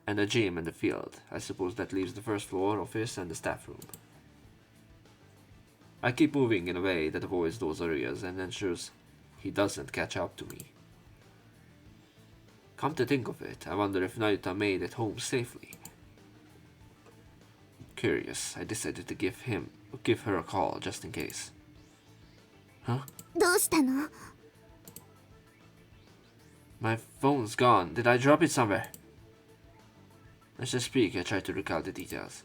and a gym and a field. I suppose that leaves the first floor, office, and the staff room. I keep moving in a way that avoids those areas and ensures he doesn't catch up to me. Come to think of it, I wonder if Naruto made it home safely. Curious, I decided to give her a call just in case. Huh? どうしたの？ My phone's gone. Did I drop it somewhere? As I speak, I try to recall the details.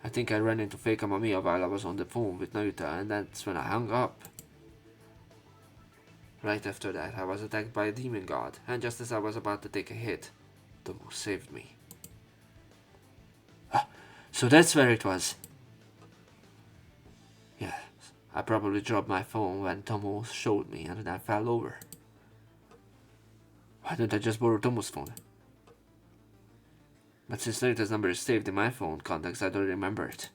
I think I ran into fake Amamiya while I was on the phone with Naruto, and that's when I hung up. Right after that, I was attacked by a demon god, and just as I was about to take a hit, Tomo saved me. Ah, so that's where it was. Yeah, I probably dropped my phone when Tomo showed me, and then I fell over. Why don't I just borrow Tomo's phone? But since Narito's number is saved in my phone contacts, I don't remember it.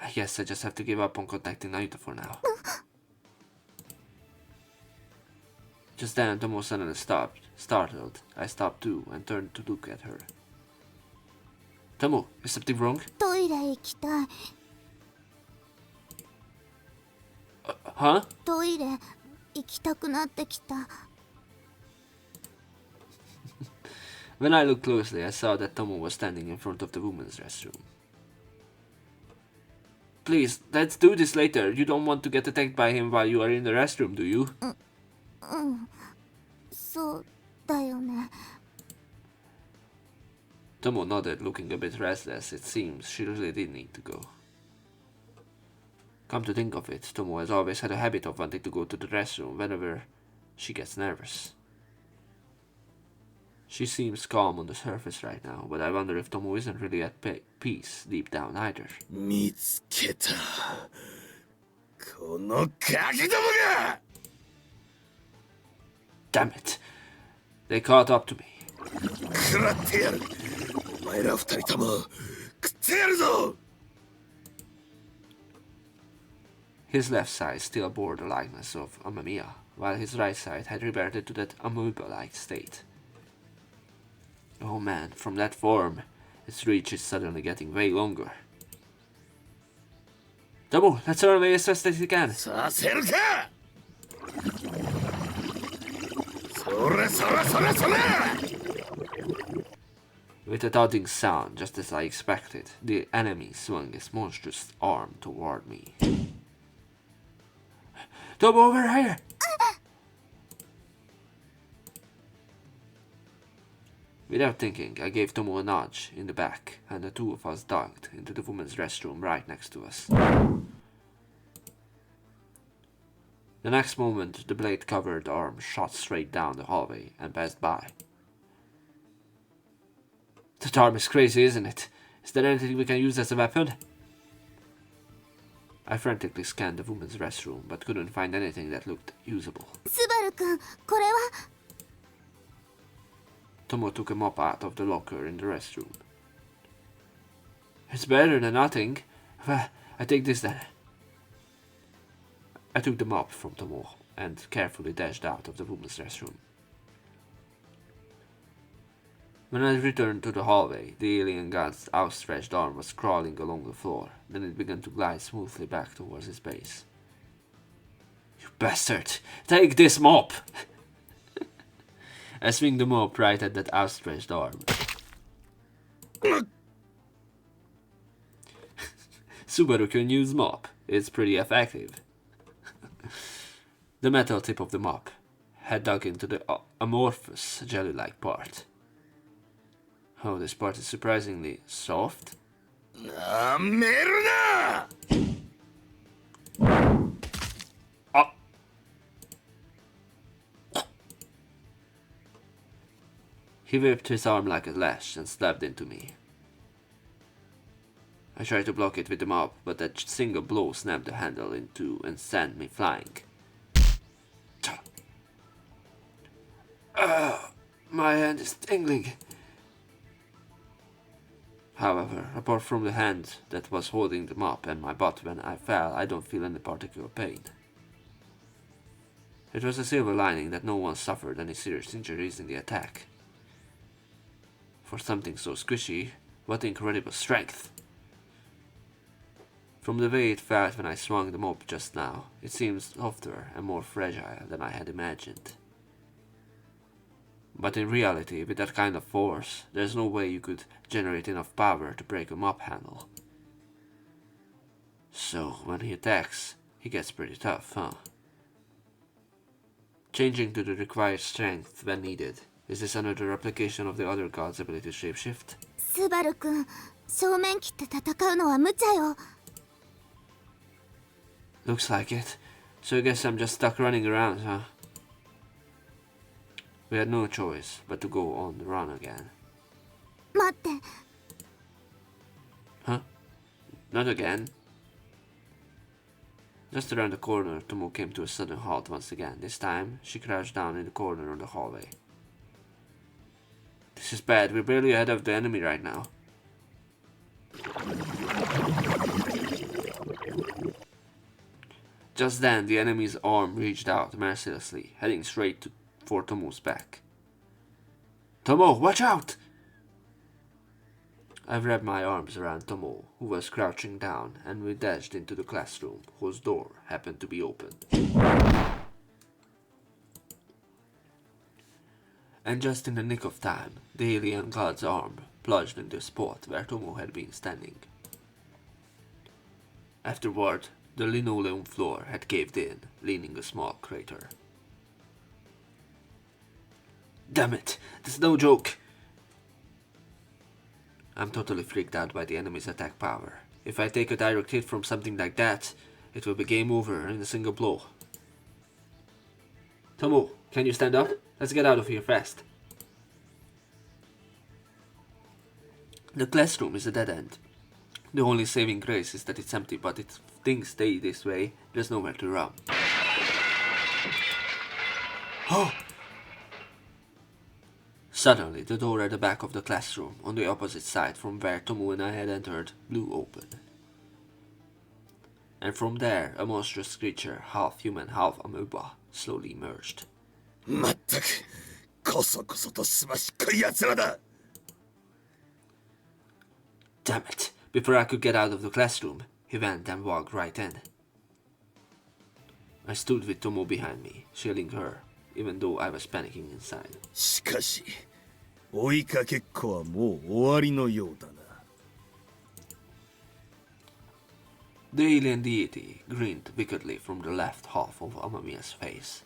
I guess I just have to give up on contacting Naruto for now. Just then, Tomo suddenly stopped. Startled, I stopped too and turned to look at her. Tomo, is something wrong? トイレ行きたい。Huh? トイレ行きたくなってきた。 When I looked closely, I saw that Tomo was standing in front of the women's restroom. Please, let's do this later. You don't want to get attacked by him while you are in the restroom, do you? うん、そうだよね。 Tomo nodded, looking a bit restless. It seems she really did need to go. Come to think of it, Tomo has always had a habit of wanting to go to the restroom whenever she gets nervous. She seems calm on the surface right now, but I wonder if Tomo isn't really at peace deep down either. 見つけた。このガキどもが！ Damn it! They caught up to me. 食らってやる。お前ら二人とも食ってやるぞ。 His left side still bore the likeness of Amamiya, while his right side had reverted to that amoeba-like state. Oh man, from that form, its reach is suddenly getting way longer. Tomo, let's run away as fast as we can. させるか。それそれそれそれ。 With a thudding sound, just as I expected, the enemy swung his monstrous arm toward me. Tomo, over here! Without thinking, I gave Tomo a nudge in the back, and the two of us ducked into the women's restroom right next to us. The next moment, the blade-covered arm shot straight down the hallway and passed by. That arm is crazy, isn't it? Is there anything we can use as a weapon? I frantically scanned the women's restroom, but couldn't find anything that looked usable. スバルくん、これは？ Tomo took a mop out of the locker in the restroom. It's better than nothing. Well, I take this then. I took the mop from Tomo and carefully dashed out of the women's restroom. When I returned to the hallway, the alien god's outstretched arm was crawling along the floor. Then it began to glide smoothly back towards his base. You bastard! Take this mop! I swing the mop right at that outstretched arm. Subaru can use mop. It's pretty effective. The metal tip of the mop had dug into the amorphous jelly-like part. Oh, this part is surprisingly soft. なめるな。 He whipped his arm like a lash and stabbed into me. I tried to block it with the mop, but that single blow snapped the handle in two and sent me flying. My hand is tingling. However, apart from the hand that was holding the mop and my butt when I fell, I don't feel any particular pain. It was a silver lining that no one suffered any serious injuries in the attack. For something so squishy, what incredible strength! From the way it felt when I swung the mop just now, it seems softer and more fragile than I had imagined. But in reality, with that kind of force, there's no way you could generate enough power to break a mop handle. So, when he attacks, he gets pretty tough, huh? Changing to the required strength when needed. Is this another application of the other god's ability to shapeshift? スバルくん、正面切って戦うのは無茶よ。 Looks like it. So I guess I'm just stuck running around, huh? We had no choice but to go on the run again. 待って。 Huh? Not again. Just around the corner, Tomo came to a sudden halt once again. This time, she crouched down in the corner of the hallway. This is bad. We're barely ahead of the enemy right now. Just then, the enemy's arm reached out mercilessly, heading straight for Tomo's back. Tomo, watch out! I wrapped my arms around Tomo, who was crouching down, and we dashed into the classroom, whose door happened to be open. And just in the nick of time, the alien god's arm plunged into the spot where Tomo had been standing. Afterward, the linoleum floor had caved in, leaving a small crater. Damn it! This is no joke! I'm totally freaked out by the enemy's attack power. If I take a direct hit from something like that, it will be game over in a single blow. Tomo, can you stand up? Let's get out of here fast. The classroom is a dead end. The only saving grace is that it's empty, but if things stay this way, there's nowhere to run. Oh! Suddenly, the door at the back of the classroom, on the opposite side from where Tomo and I had entered, blew open. And from there, a monstrous creature, half human, half amoeba, slowly emerged. まったく、こそこそとすばしっこい奴らだ。 Damn it! Before I could get out of the classroom, he went and walked right in. I stood with Tomo behind me, shielding her, even though I was panicking inside. しかし、追いかけっこはもう終わりのようだな。 The alien deity grinned wickedly from the left half of Amamiya's face.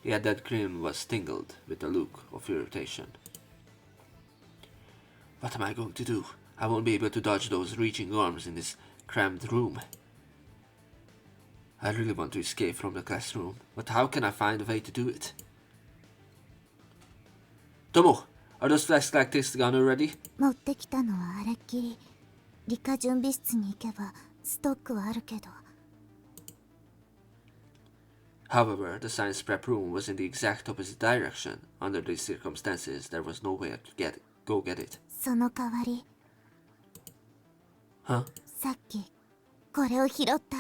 Yet that grin was tingled with a look of irritation. What am I going to do? I won't be able to dodge those reaching arms in this cramped room. I really want to escape from the classroom, but how can I find a way to do it? Tomo, are those flashlights gone already? 持ってきたのはあれっきり。理科準備室に行けばストックはあるけど。 However, the science prep room was in the exact opposite direction. Under these circumstances, there was no way to go get it. その代わり。 Huh? さっきこれを拾った。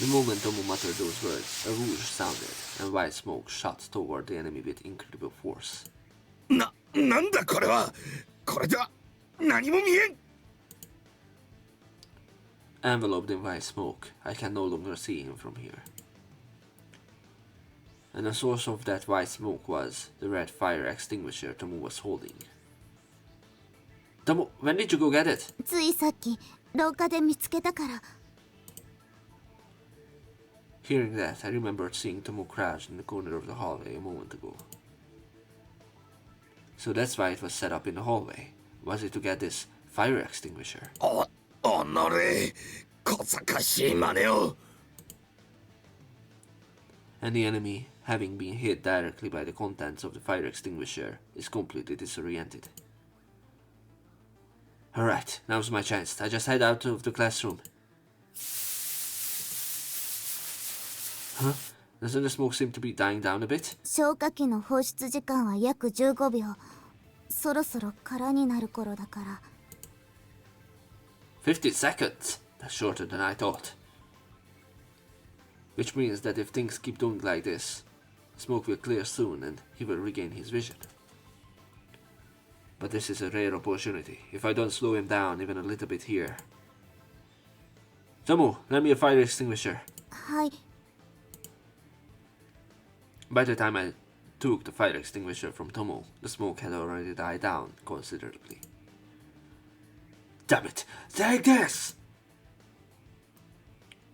The moment Tomo muttered those words, a whoosh sounded, and white smoke shot toward the enemy with incredible force. なんだこれは。これでは何も見えん。 Enveloped in white smoke, I can no longer see him from here. And the source of that white smoke was the red fire extinguisher Tomo was holding. Tomo, when did you go get it? ついさっき廊下で見つけたから。 Hearing that, I remembered seeing Tomo crouched in the corner of the hallway a moment ago. So that's why it was set up in the hallway. Was it to get this fire extinguisher? おのれ、小賢しい真似を。 And the enemy, having been hit directly by the contents of the fire extinguisher, is completely disoriented. Alright, now's my chance. I just head out of the classroom. Huh? Doesn't the smoke seem to be dying down a bit? 消火器の放出時間は約15秒。そろそろ空になる頃だから。 50 seconds! That's shorter than I thought. Which means that if things keep doing like this, Smoke will clear soon and he will regain his vision. But this is a rare opportunity. If I don't slow him down even a little bit here. Tomo, lend me a fire extinguisher. はい。 By the time I took the fire extinguisher from Tomo, the smoke had already died down considerably. Damn it! Take this!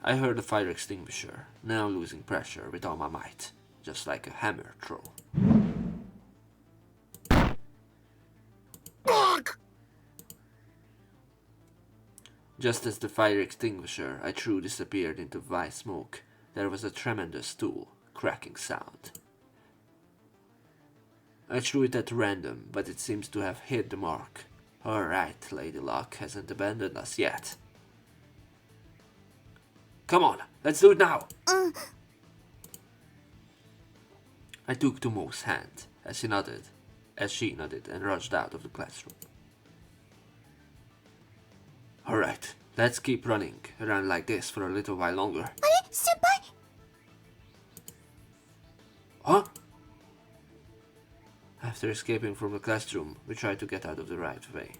I heard the fire extinguisher, now losing pressure with all my might, just like a hammer throw. Just as the fire extinguisher I threw disappeared into white smoke, there was a tremendous tool, cracking sound. I threw it at random, but it seems to have hit the mark. Alright, Lady Luck hasn't abandoned us yet. Come on, let's do it now! I took Tomo's hand as she nodded and rushed out of the classroom. Alright, let's keep running around like this for a little while longer. あれ先輩 Huh? After escaping from the classroom, we tried to get out of the right way.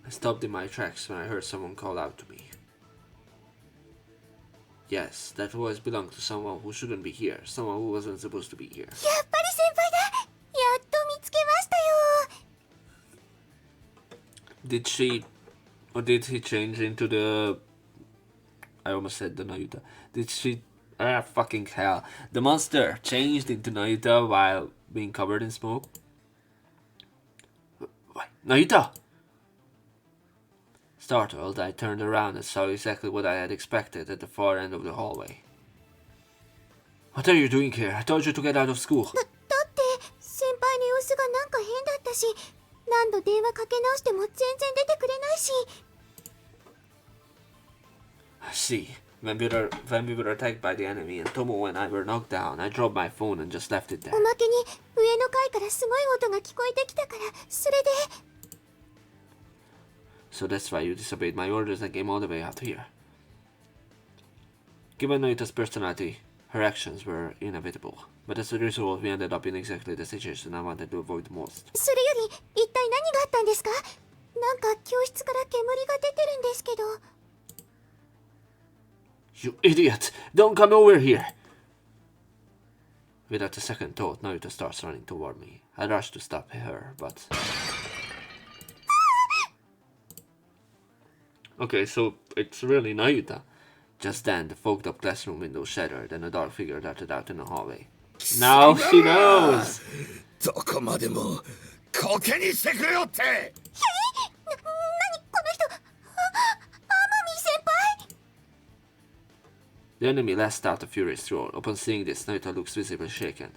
I stopped in my tracks when I heard someone call out to me. Yes, that voice belonged to someone who shouldn't be here, someone who wasn't supposed to be here. やっぱり先輩だやっと見つけましたよ Did he change into the... I almost said the Nayuta. Did she... Ah, fucking hell. The monster changed into Nayuta while being covered in smoke? What? Nayuta! Startled, I turned around and saw exactly what I had expected at the far end of the hallway. What are you doing here? I told you to get out of school. だって先輩の様子がなんか変だったし何度電話かけ直しても全然出てくれないし See, when we were attacked by the enemy and Tomo and I were knocked down, I dropped my phone and just left it there. おまけに上の階からすごい音が聞こえてきたからそれで So that's why you disobeyed my orders and came all the way out here. Given Noita's personality, her actions were inevitable. But as a result, we ended up in exactly the situation I wanted to avoid the most. それより一体何があったんですかなんか教室から煙が出てるんですけど You idiot! Don't come over here! Without a second thought, Naruto starts running toward me. I rush to stop her, but... Okay, so it's really Naruto. Just then, the fogged-up classroom window shattered and a dark figure darted out in the hallway. Now she knows! どこまでもコケにしてくれよって何この人あ天海先輩 The enemy lets out a furious roar. Upon seeing this, Naruto looks visibly shaken.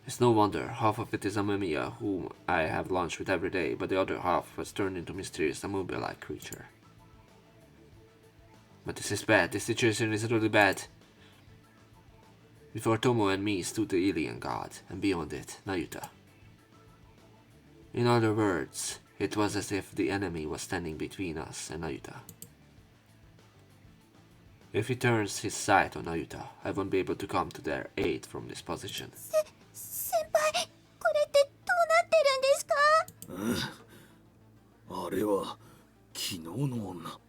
It's no wonder, half of it is Amamiya, whom I have lunch with every day, but the other half was turned into mysterious Amoeba-like creature. But this is bad, this situation is really bad. Before Tomo and me stood the alien god, and beyond it, Naruto. In other words, it was as if the enemy was standing between us and Naruto. If he turns his sight on Naruto, I won't be able to come to their aid from this position. 先輩これってどうなってるんですかあれは昨日の女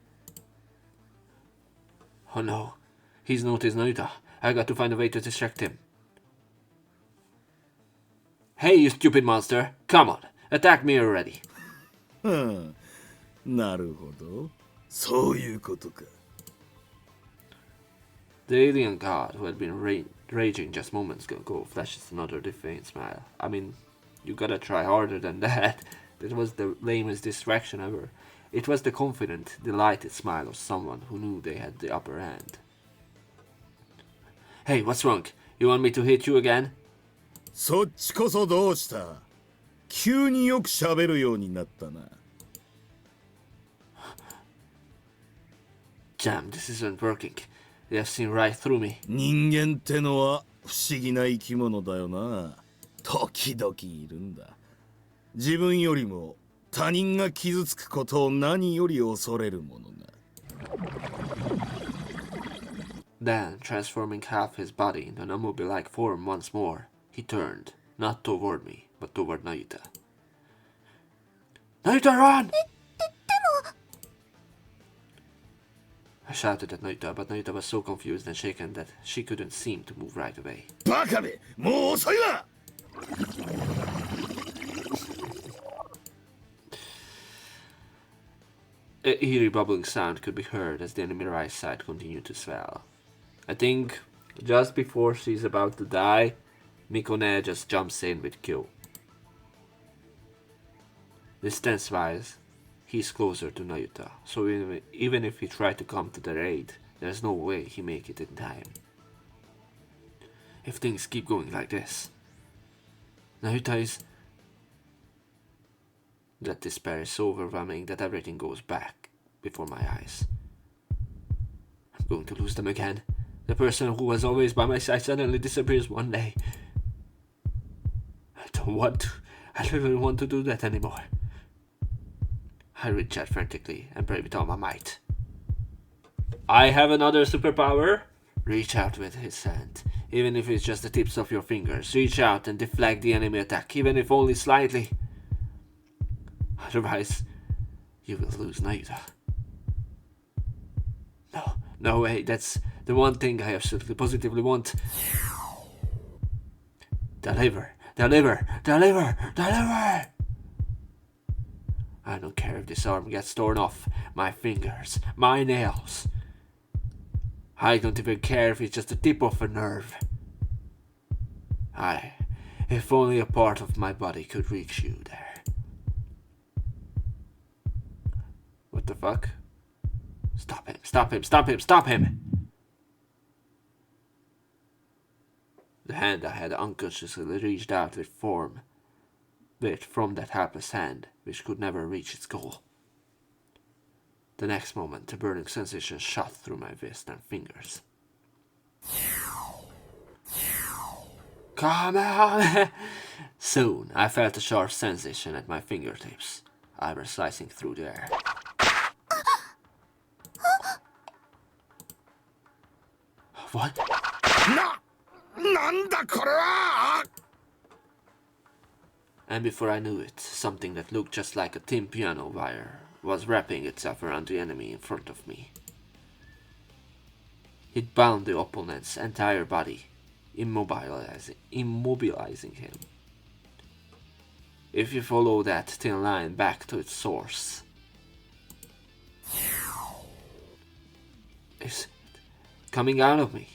Oh no, he's noticed Naruto. I got to find a way to distract him. Hey, you stupid monster! Come on, attack me already. なるほどそういうことか The alien god, who had been raging just moments ago, flashes another defiant smile. I mean, you gotta try harder than that. That was the lamest distraction ever. It was the confident, delighted smile of someone who knew they had the upper hand. Hey, what's wrong? You want me to hit you again? そっちこそどうした急によく喋るようになったな Damn, this isn't working. They have seen right through me. 人間ってのは不思議な生き物だよな時々いるんだ自分よりも他人が傷つくことを何より恐れるものが Then, transforming half his body into an Amobi-like form once more, he turned, not toward me, but toward Nayuta. Nayuta, run! I shouted at Nayuta, but Nayuta was so confused and shaken that she couldn't seem to move right away. バカめ、もう遅いわ。An eerie bubbling sound could be heard as the enemy right side continued to swell. I think just before she's about to die, Mikone just jumps in with Kyo. Distance-wise, he's closer to Nayuta, so even if he tried to come to their aid, there's no way he make it in time. If things keep going like this, Nayuta is... That despair is so overwhelming that everything goes back before my eyes. I'm going to lose them again. The person who was always by my side suddenly disappears one day. I don't want to. I don't even want to do that anymore. I reach out frantically and pray with all my might. I have another superpower. Reach out with his hand. Even if it's just the tips of your fingers. Reach out and deflect the enemy attack, even if only slightly. Otherwise, you will lose Nayuta. No way, that's the one thing I absolutely positively want. Deliver! Deliver! Deliver! Deliver! I don't care if this arm gets torn off. My fingers, my nails. I don't even care if it's just the tip of a nerve. If only a part of my body could reach you there. What the fuck? Stop him, stop him, stop him, stop him! The hand I had unconsciously reached out from that helpless hand, which could never reach its goal. The next moment, a burning sensation shot through my wrist and fingers. Come on! Soon, I felt a sharp sensation at my fingertips. I was slicing through the air. What? なんだこれは! And before I knew it, something that looked just like a thin piano wire was wrapping itself around the enemy in front of me. It bound the opponent's entire body, immobilizing him. If you follow that thin line back to its source, is it coming out of me?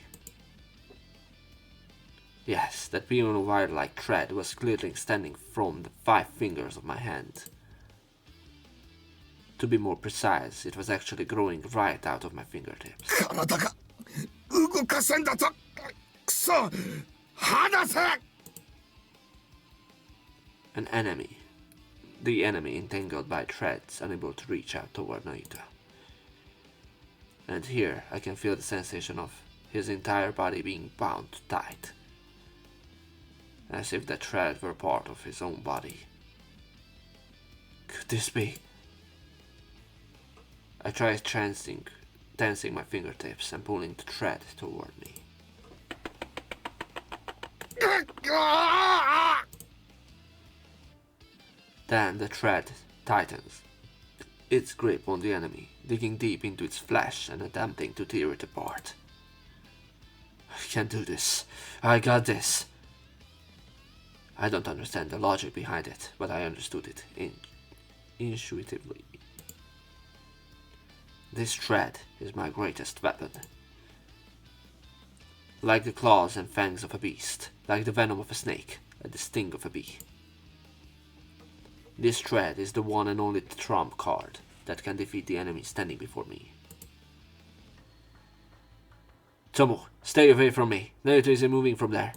Yes, that piano wire-like thread was clearly extending from the 5 fingers of my hand. To be more precise, it was actually growing right out of my fingertips. 体が動かせんだぞ。くそ、離せ! An enemy. The enemy entangled by threads, unable to reach out toward Nayuta. And here I can feel the sensation of his entire body being bound tight. As if that thread were part of his own body. Could this be? I tried tensing my fingertips and pulling the thread toward me. Then the thread tightens its grip on the enemy, digging deep into its flesh and attempting to tear it apart. I can do this. I got this. I don't understand the logic behind it, but I understood it intuitively. This thread is my greatest weapon. Like the claws and fangs of a beast, like the venom of a snake, and the sting of a bee. This thread is the one and only trump card that can defeat the enemy standing before me. Tomo, stay away from me. Nayuta isn't moving from there.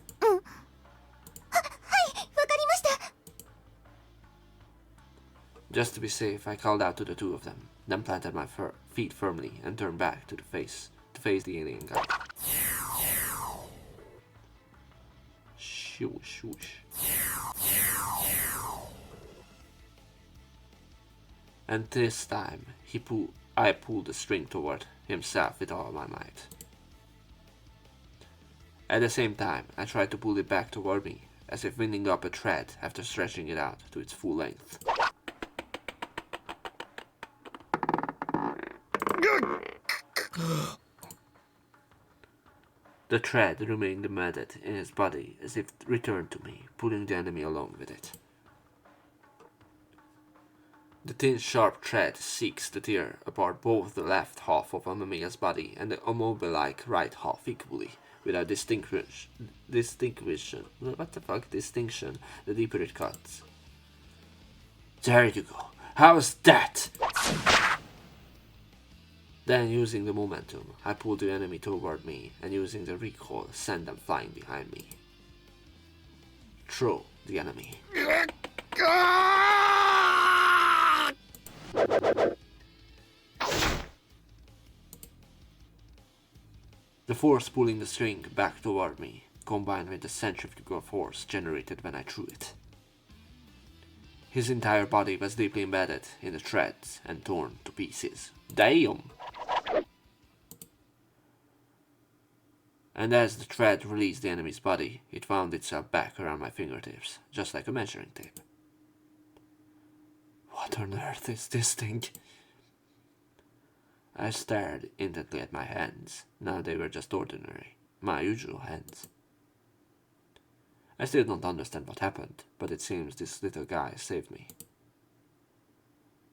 Just to be safe, I called out to the two of them, then planted my feet firmly and turned back to face the alien guy. Shoosh, shoosh. And this time, I pulled the string toward himself with all my might. At the same time, I tried to pull it back toward me, as if winding up a thread after stretching it out to its full length. The thread remained embedded in his body as if it returned to me, pulling the enemy along with it. The thin, sharp thread seeks to tear apart both the left half of Amamiya's body and the immobile-like right half equally, without distinction, the deeper it cuts. There you go. How's that? Then, using the momentum, I pulled the enemy toward me, and using the recoil, sent them flying behind me. Throw the enemy. The force pulling the string back toward me, combined with the centrifugal force generated when I threw it. His entire body was deeply embedded in the threads and torn to pieces. Damn! And as the thread released the enemy's body, it wound itself back around my fingertips, just like a measuring tape. What on earth is this thing? I stared intently at my hands. Now they were just ordinary, my usual hands. I still don't understand what happened, but it seems this little guy saved me.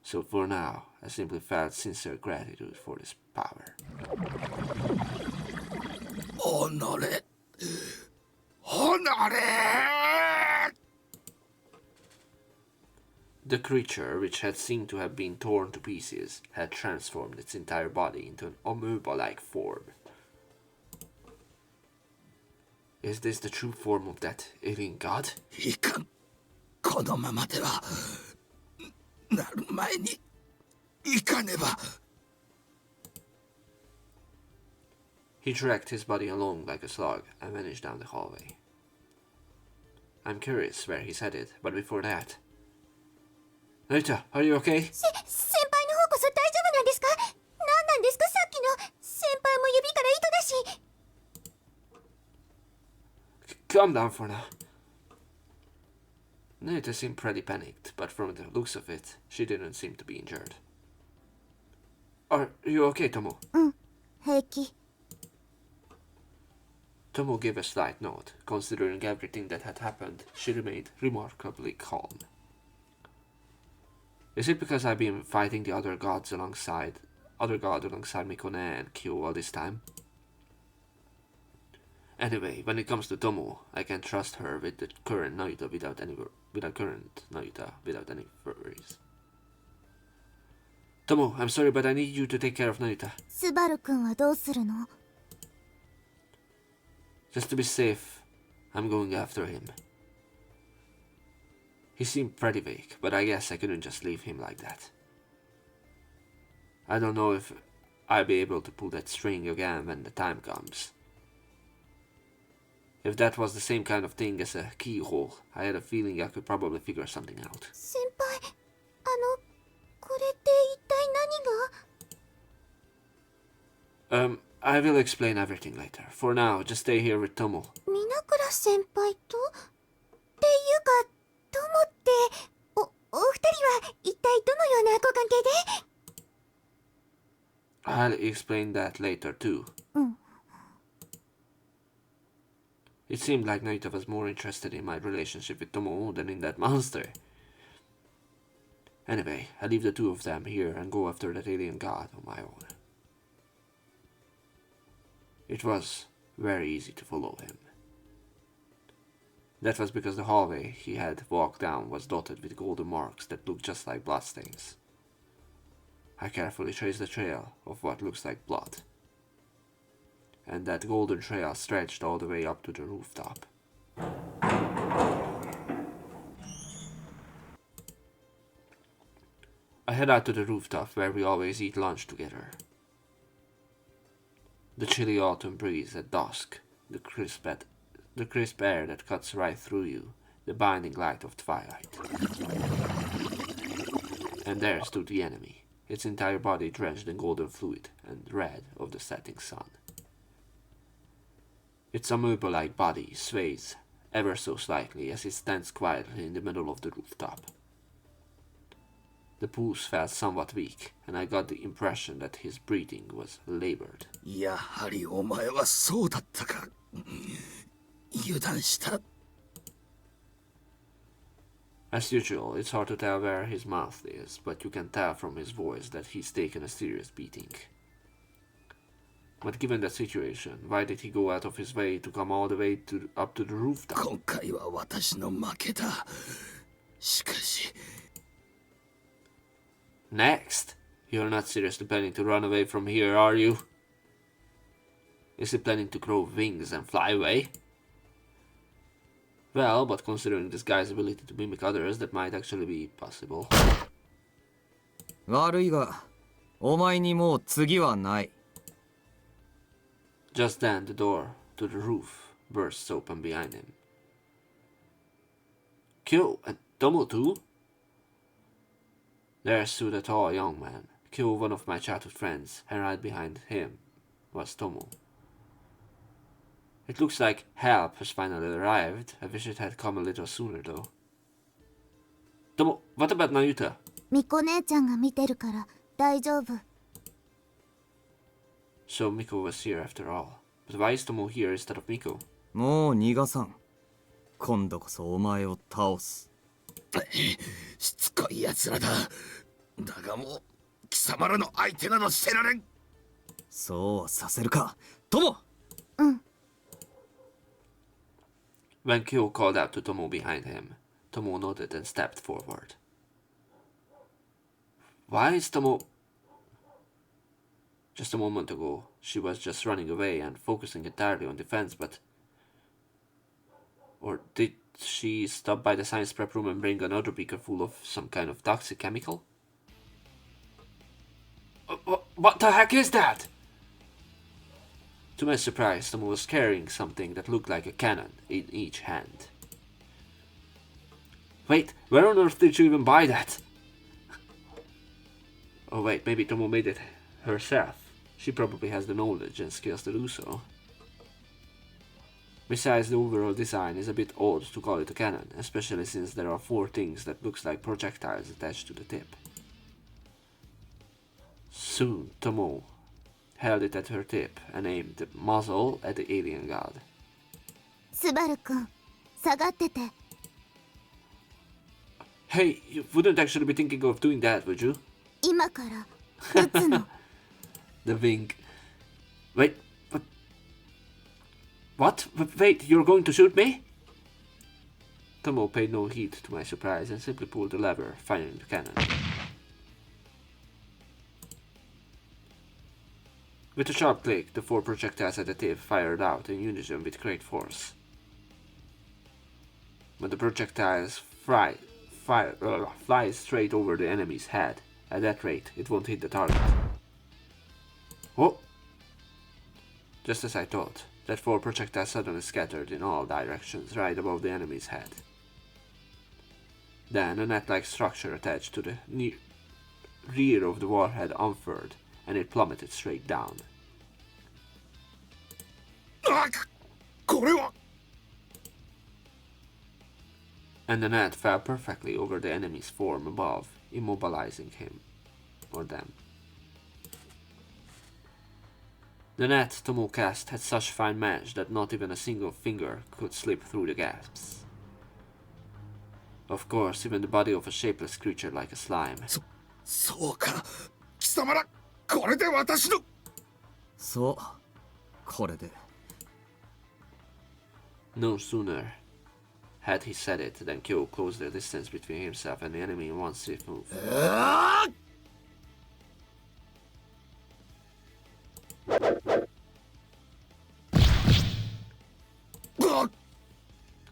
So for now, I simply felt sincere gratitude for this power. Honore! Honore! The creature, which had seemed to have been torn to pieces, had transformed its entire body into an amoeba-like form. Is this the true form of that alien god? いかん。このままではなる前に行かねば。He dragged his body along like a slug and vanished down the hallway. I'm curious where he's headed, but before that... Narita, are you okay? 先輩の方こそ大丈夫なんですか？何なんですかさっきの。先輩も指から糸だし。Calm down for now. Narita seemed pretty panicked, but from the looks of it, she didn't seem to be injured. Are you okay, Tomo? 平気。Tomo gave a slight nod. Considering everything that had happened, she remained remarkably calm. Is it because I've been fighting the other god alongside Mikone and Kyo all this time? Anyway, when it comes to Tomo, I can trust her with the current Narita without any worries. Tomo, I'm sorry, but I need you to take care of Narita. スバル君はどうするの？ Just to be safe, I'm going after him. He seemed pretty vague, but I guess I couldn't just leave him like that. I don't know if I'll be able to pull that string again when the time comes. If that was the same kind of thing as a keyhole, I had a feeling I could probably figure something out. 先輩、これって一体何が？ I will explain everything later. For now, just stay here with Tomo. 皆倉先輩と？っていうか、友って、お二人は一体どのようなご関係で？ I'll explain that later too. It seemed like Narita was more interested in my relationship with Tomo than in that monster. Anyway, I leave the two of them here and go after that alien god on my own. It was very easy to follow him. That was because the hallway he had walked down was dotted with golden marks that looked just like bloodstains. I carefully traced the trail of what looks like blood. And that golden trail stretched all the way up to the rooftop. I head out to the rooftop where we always eat lunch together. The chilly autumn breeze at dusk, the crisp air that cuts right through you, the binding light of twilight. And there stood the enemy, its entire body drenched in golden fluid and red of the setting sun. Its amoeba-like body sways ever so slightly as it stands quietly in the middle of the rooftop. The pulse felt somewhat weak, and I got the impression that his breathing was labored. やはりお前はそうだったか。油断した。As usual, it's hard to tell where his mouth is, but you can tell from his voice that he's taken a serious beating. But given that situation, why did he go out of his way to come all the way up to the rooftop? 今回は私の負けだ。しかし。Next! You're not seriously planning to run away from here, are you? Is he planning to grow wings and fly away? Well, but considering this guy's ability to mimic others, that might actually be possible. 悪いが、お前にもう次はない。Just then, the door to the roof bursts open behind him. Kyo and Tomo too? There stood a tall young man, Kyo, one of my childhood friends, and right behind him was Tomo. It looks like help has finally arrived. I wish it had come a little sooner though. Tomo, what about Nayuta? ミコ姉ちゃんが見てるから大丈夫。So Miko was here after all. But why is Tomo here instead of Miko? もう逃がさん。今度こそお前を倒す。しつこい奴らだ。だがもう貴様らの相手などしてられん。そうはさせるか。友。うん。When Kyo called out to Tomo behind him, Tomo nodded and stepped forward. Why is Tomo... Just a moment ago, she was just running away and focusing entirely on defense, but... Or did she stop by the science prep room and bring another beaker full of some kind of toxic chemical? What the heck is that? To my surprise, Tomo was carrying something that looked like a cannon in each hand. Wait, where on earth did you even buy that? Oh wait, maybe Tomo made it herself. She probably has the knowledge and skills to do so. Besides, the overall design is a bit odd to call it a cannon, especially since there are 4 things that looks like projectiles attached to the tip. Soon, Tomo held it at her tip and aimed the muzzle at the alien god. スバルくん、下がってて。Hey, you wouldn't actually be thinking of doing that, would you? 今から撃つの。The wink. Wait, what? Wait, you're going to shoot me? Tomo paid no heed to my surprise and simply pulled the lever, firing the cannon. With a sharp click, the 4 projectiles at the tip fired out in unison with great force. But the projectiles fly straight over the enemy's head. At that rate, it won't hit the target. Oh! Just as I thought, that 4 projectiles suddenly scattered in all directions right above the enemy's head. Then a net-like structure attached to the rear of the warhead unfurled, and it plummeted straight down. これは And the net fell perfectly over the enemy's form above, immobilizing him or them. The net Tomo cast had such fine mesh that not even a single finger could slip through the gaps. Of course, even the body of a shapeless creature like a slime. そうか。貴様らこれで私の。そう。これで。No sooner had he said it than Kyo closed the distance between himself and the enemy in one swift move.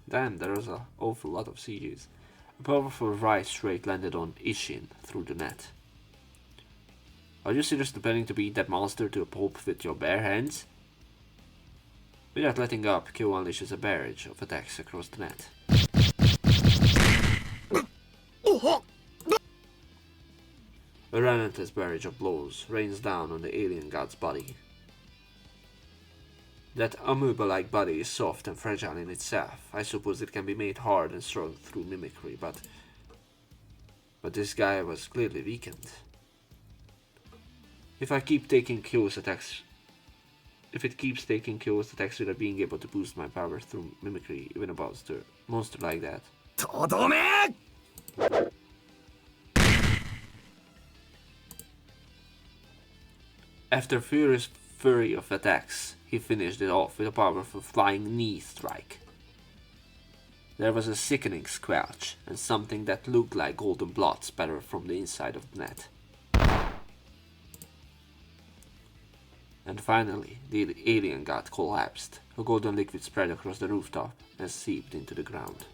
Damn, there was an awful lot of CGs. A powerful right straight landed on Ishin through the net. Are you seriously planning to beat that monster to a pulp with your bare hands? Without letting up, Kyo unleashes a barrage of attacks across the net. A relentless barrage of blows rains down on the alien god's body. That amoeba-like body is soft and fragile in itself. I suppose it can be made hard and strong through mimicry, but this guy was clearly weakened. If it keeps taking kills attacks without being able to boost my power through mimicry, even a monster like that. とどめ After furious flurry of attacks, he finished it off with a powerful flying knee strike. There was a sickening squelch, and something that looked like golden blood spattered from the inside of the net. And finally, the alien god collapsed. A golden liquid spread across the rooftop and seeped into the ground.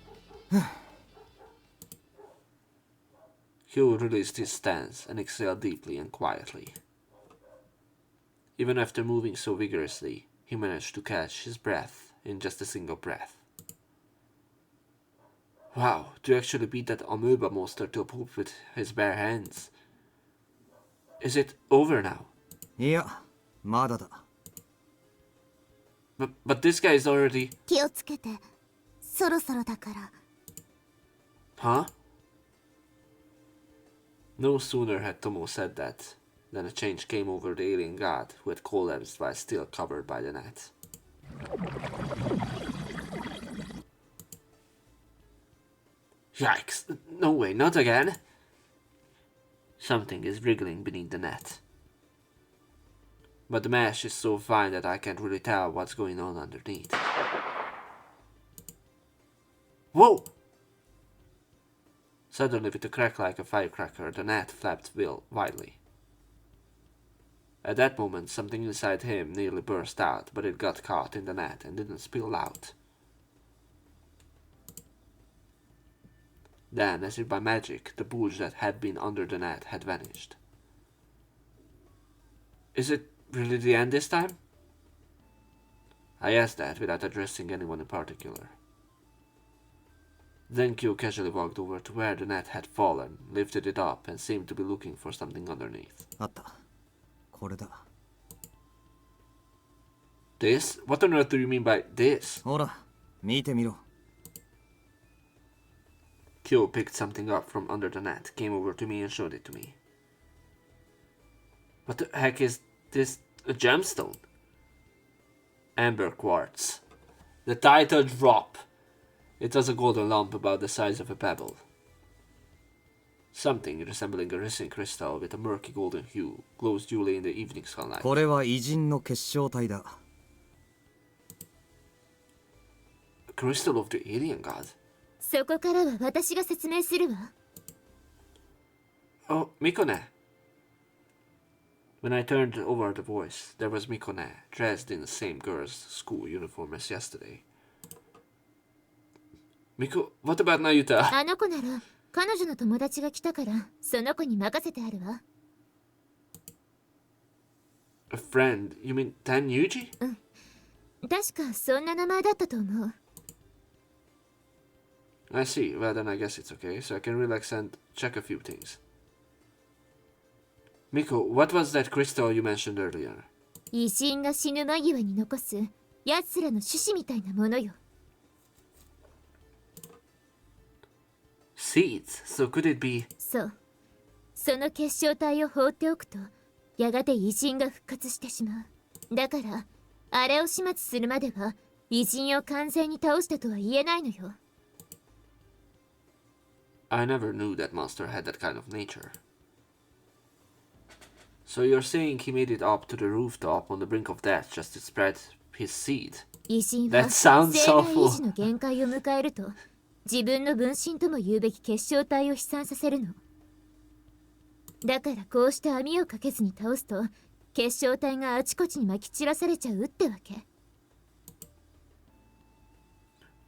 Hugh released his stance and exhaled deeply and quietly. Even after moving so vigorously, he managed to catch his breath in just a single breath. Wow, to actually beat that amoeba monster to a pulp with his bare hands. Is it over now? いやまだだ But this guy is already... 気をつけて。そろそろだから。 Huh? No sooner had Tomo said that than a change came over the alien god, who had collapsed while still covered by the net. Yikes! No way, not again! Something is wriggling beneath the net. But the mesh is so fine that I can't really tell what's going on underneath. Whoa! Suddenly, with a crack like a firecracker, the net flapped widely. At that moment, something inside him nearly burst out, but it got caught in the net and didn't spill out. Then, as if by magic, the bulge that had been under the net had vanished. Is it really the end this time? I asked that without addressing anyone in particular. Then Kyo casually walked over to where the net had fallen, lifted it up, and seemed to be looking for something underneath. あったこれだ This? What on earth do you mean by this? ほら見てみろ Kyo picked something up from under the net, came over to me and showed it to me. What the heck is this? A gemstone? Amber quartz. The title drop. It was a golden lump about the size of a pebble. Something resembling a resin crystal with a murky golden hue glows dully in the evening sunlight. これは偉人の結晶体だ A crystal of the alien god? そこからは私が説明するわ。 Oh, Mikone. When I turned over the voice, there was Mikone, dressed in the same girl's school uniform as yesterday. Miko, what about Nayuta? あの子なら彼女の友達が来たからその子に任せてあるわ。 A friend? You mean Tan Yuji? 確かそんな名前だったと思う。 I see. Well, then I guess it's okay, so I can relax and check a few things. Miko, what was that crystal you mentioned earlier? 偉人が死ぬ間際に残す奴らの種子みたいなものよ。 Seeds? So could it be... そう。その結晶体を放っておくと、やがて偉人が復活してしまう。だから、あれを始末するまでは、偉人を完全に倒したとは言えないのよ。 I never knew that monster had that kind of nature. So you're saying he made it up to the rooftop on the brink of death just to spread his seed? 偉人 That は sounds 生 awful. 命維持の限界を迎えると、自分の分身とも言うべき結晶体を飛散させるの。だからこうして網をかけずに倒すと、結晶体があちこちに撒き散らされちゃうってわけ。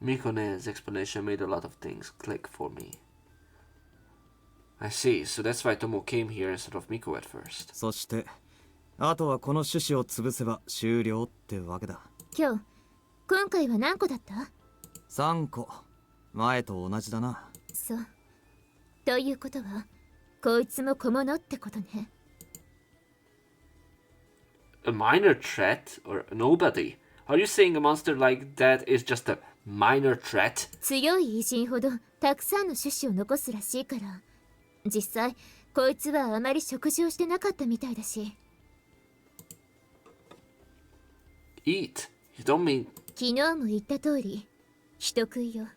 Mikone's explanation made a lot of things click for me. I see, so that's why Tomo came here instead of Miko at first. そしてあとはこの種子を潰せば終了ってわけだ今回は何個だった？ 3個前と同じだな そう。ということは、こいつも小物ってことね。 A minor threat? Or nobody? Are you saying a monster like that is just a minor threat? 強い偉人ほどたくさんの種子を残すらしいから、実際こいつはあまり食事をしてなかったみたいだし。Eat? You don't mean... 昨日も言った通り人食いよ。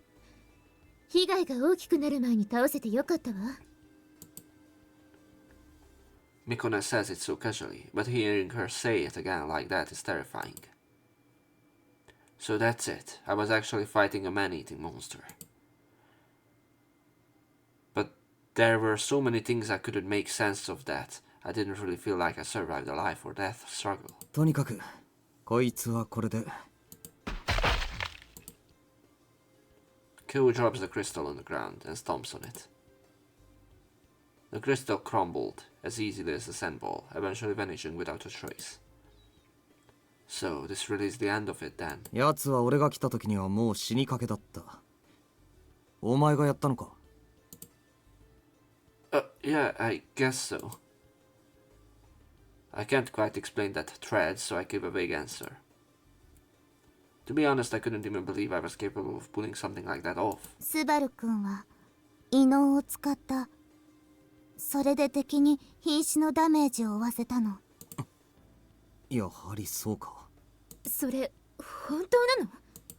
被害が大きくなる前に倒せてよかったわ。Mikona says it so casually, but hearing her say it again like that is terrifying. So that's it. I was actually fighting a man-eating monster. But there were so many things I couldn't make sense of that. I didn't really feel like I survived a life or death struggle. とにかくこいつはこれで。Kyo drops the crystal on the ground and stomps on it. The crystal crumbled as easily as a sandball, eventually vanishing without a trace. So, this really is the end of it then. 奴は俺が来た時にはもう死にかけだった。お前がやったのか？ Yeah, I guess so. I can't quite explain that thread, so I give a vague answer. To be honest, I couldn't even believe I was capable of pulling something like that off. スバル君は異能を使った。それで敵に瀕死のダメージを負わせたの。やはりそうか。それ本当なの？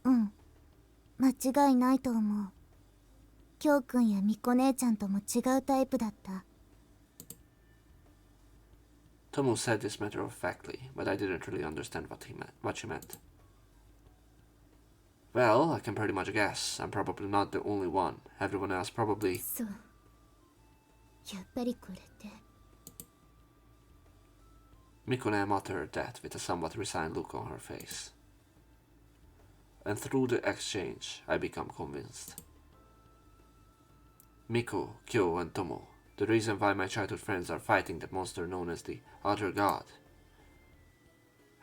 うん、間違いないと思う。キョウ君やミコ姉ちゃんとも違うタイプだった。Tomo said this matter-of-factly, but I didn't really understand what she meant. Well, I can pretty much guess. I'm probably not the only one. Everyone else probably... そう。やっぱりこれって。Mikone muttered that with a somewhat resigned look on her face. And through the exchange, I become convinced. Miko, Kyo, and Tomo, the reason why my childhood friends are fighting the monster known as the Other God.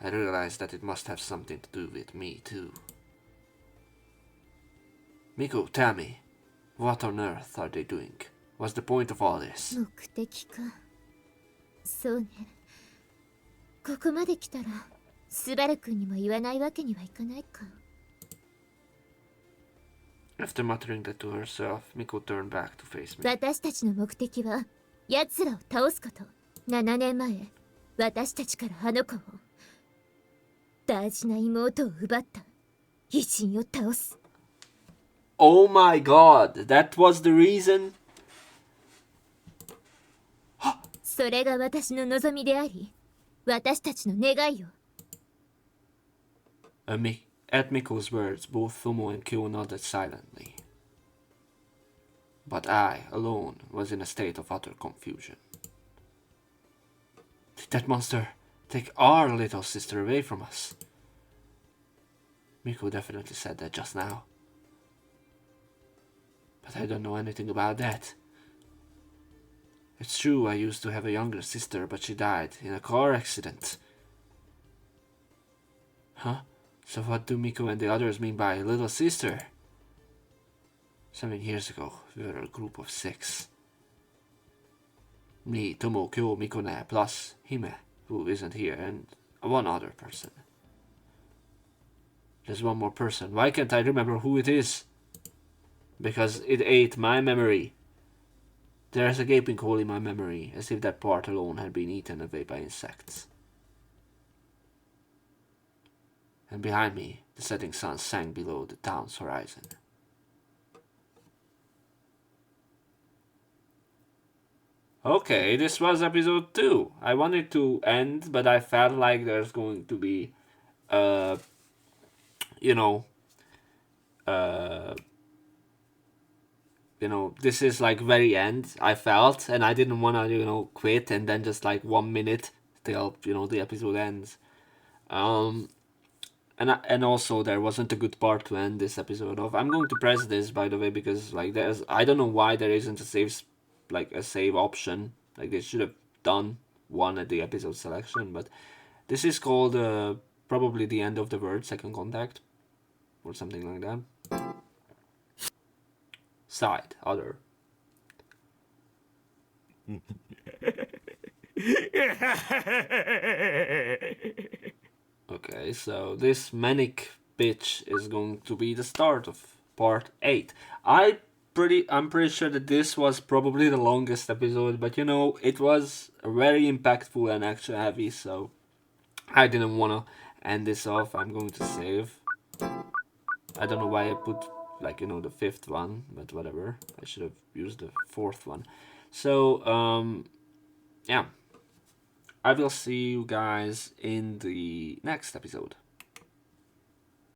I realized that it must have something to do with me too. Miko, tell me, what on earth are they doing? What's the point of all this? 目的か。そうね。ここまで来たら、スバル君にも言わないわけにはいかないか。After muttering that to herself, Miko turned back to face me. 私たちの目的は、奴らを倒すこと。7年前、私たちからあの子を、大事な妹を奪った偉人を倒す。Oh my god, that was the reason? それが私の望みであり、私たちの願いよ。At Miko's words, both Tomo and Kyo nodded silently. But I, alone, was in a state of utter confusion. Did that monster take our little sister away from us? Miko definitely said that just now. But I don't know anything about that. It's true I used to have a younger sister, but she died in a car accident. Huh? So what do Miko and the others mean by little sister? 7 years ago, we were a group of 6. Me, Tomo, Kyo, Mikone, plus Hime, who isn't here, and one other person. There's one more person. Why can't I remember who it is? Because it ate my memory. There's a gaping hole in my memory, as if that part alone had been eaten away by insects. And behind me, the setting sun sank below the town's horizon. Okay, this was episode 2. I wanted to end, but I felt like there's going to be, this is like very end, I felt, and I didn't want to, quit and then just like 1 minute till, the episode ends. And also there wasn't a good part to end this episode of. I'm going to press this, by the way, because like I don't know why there isn't a save option. Like they should have done one at the episode selection, but this is called probably the end of the word second contact or something like that. Side, other. Okay. Okay, so this manic bitch is going to be the start of part 8. I'm pretty sure that this was probably the longest episode, but you know, it was very impactful and action heavy, so I didn't wanna end this off. I'm going to save. I don't know why I put, like, you know, the 5th one, but whatever. I should have used the 4th one. So, yeah. I will see you guys in the next episode.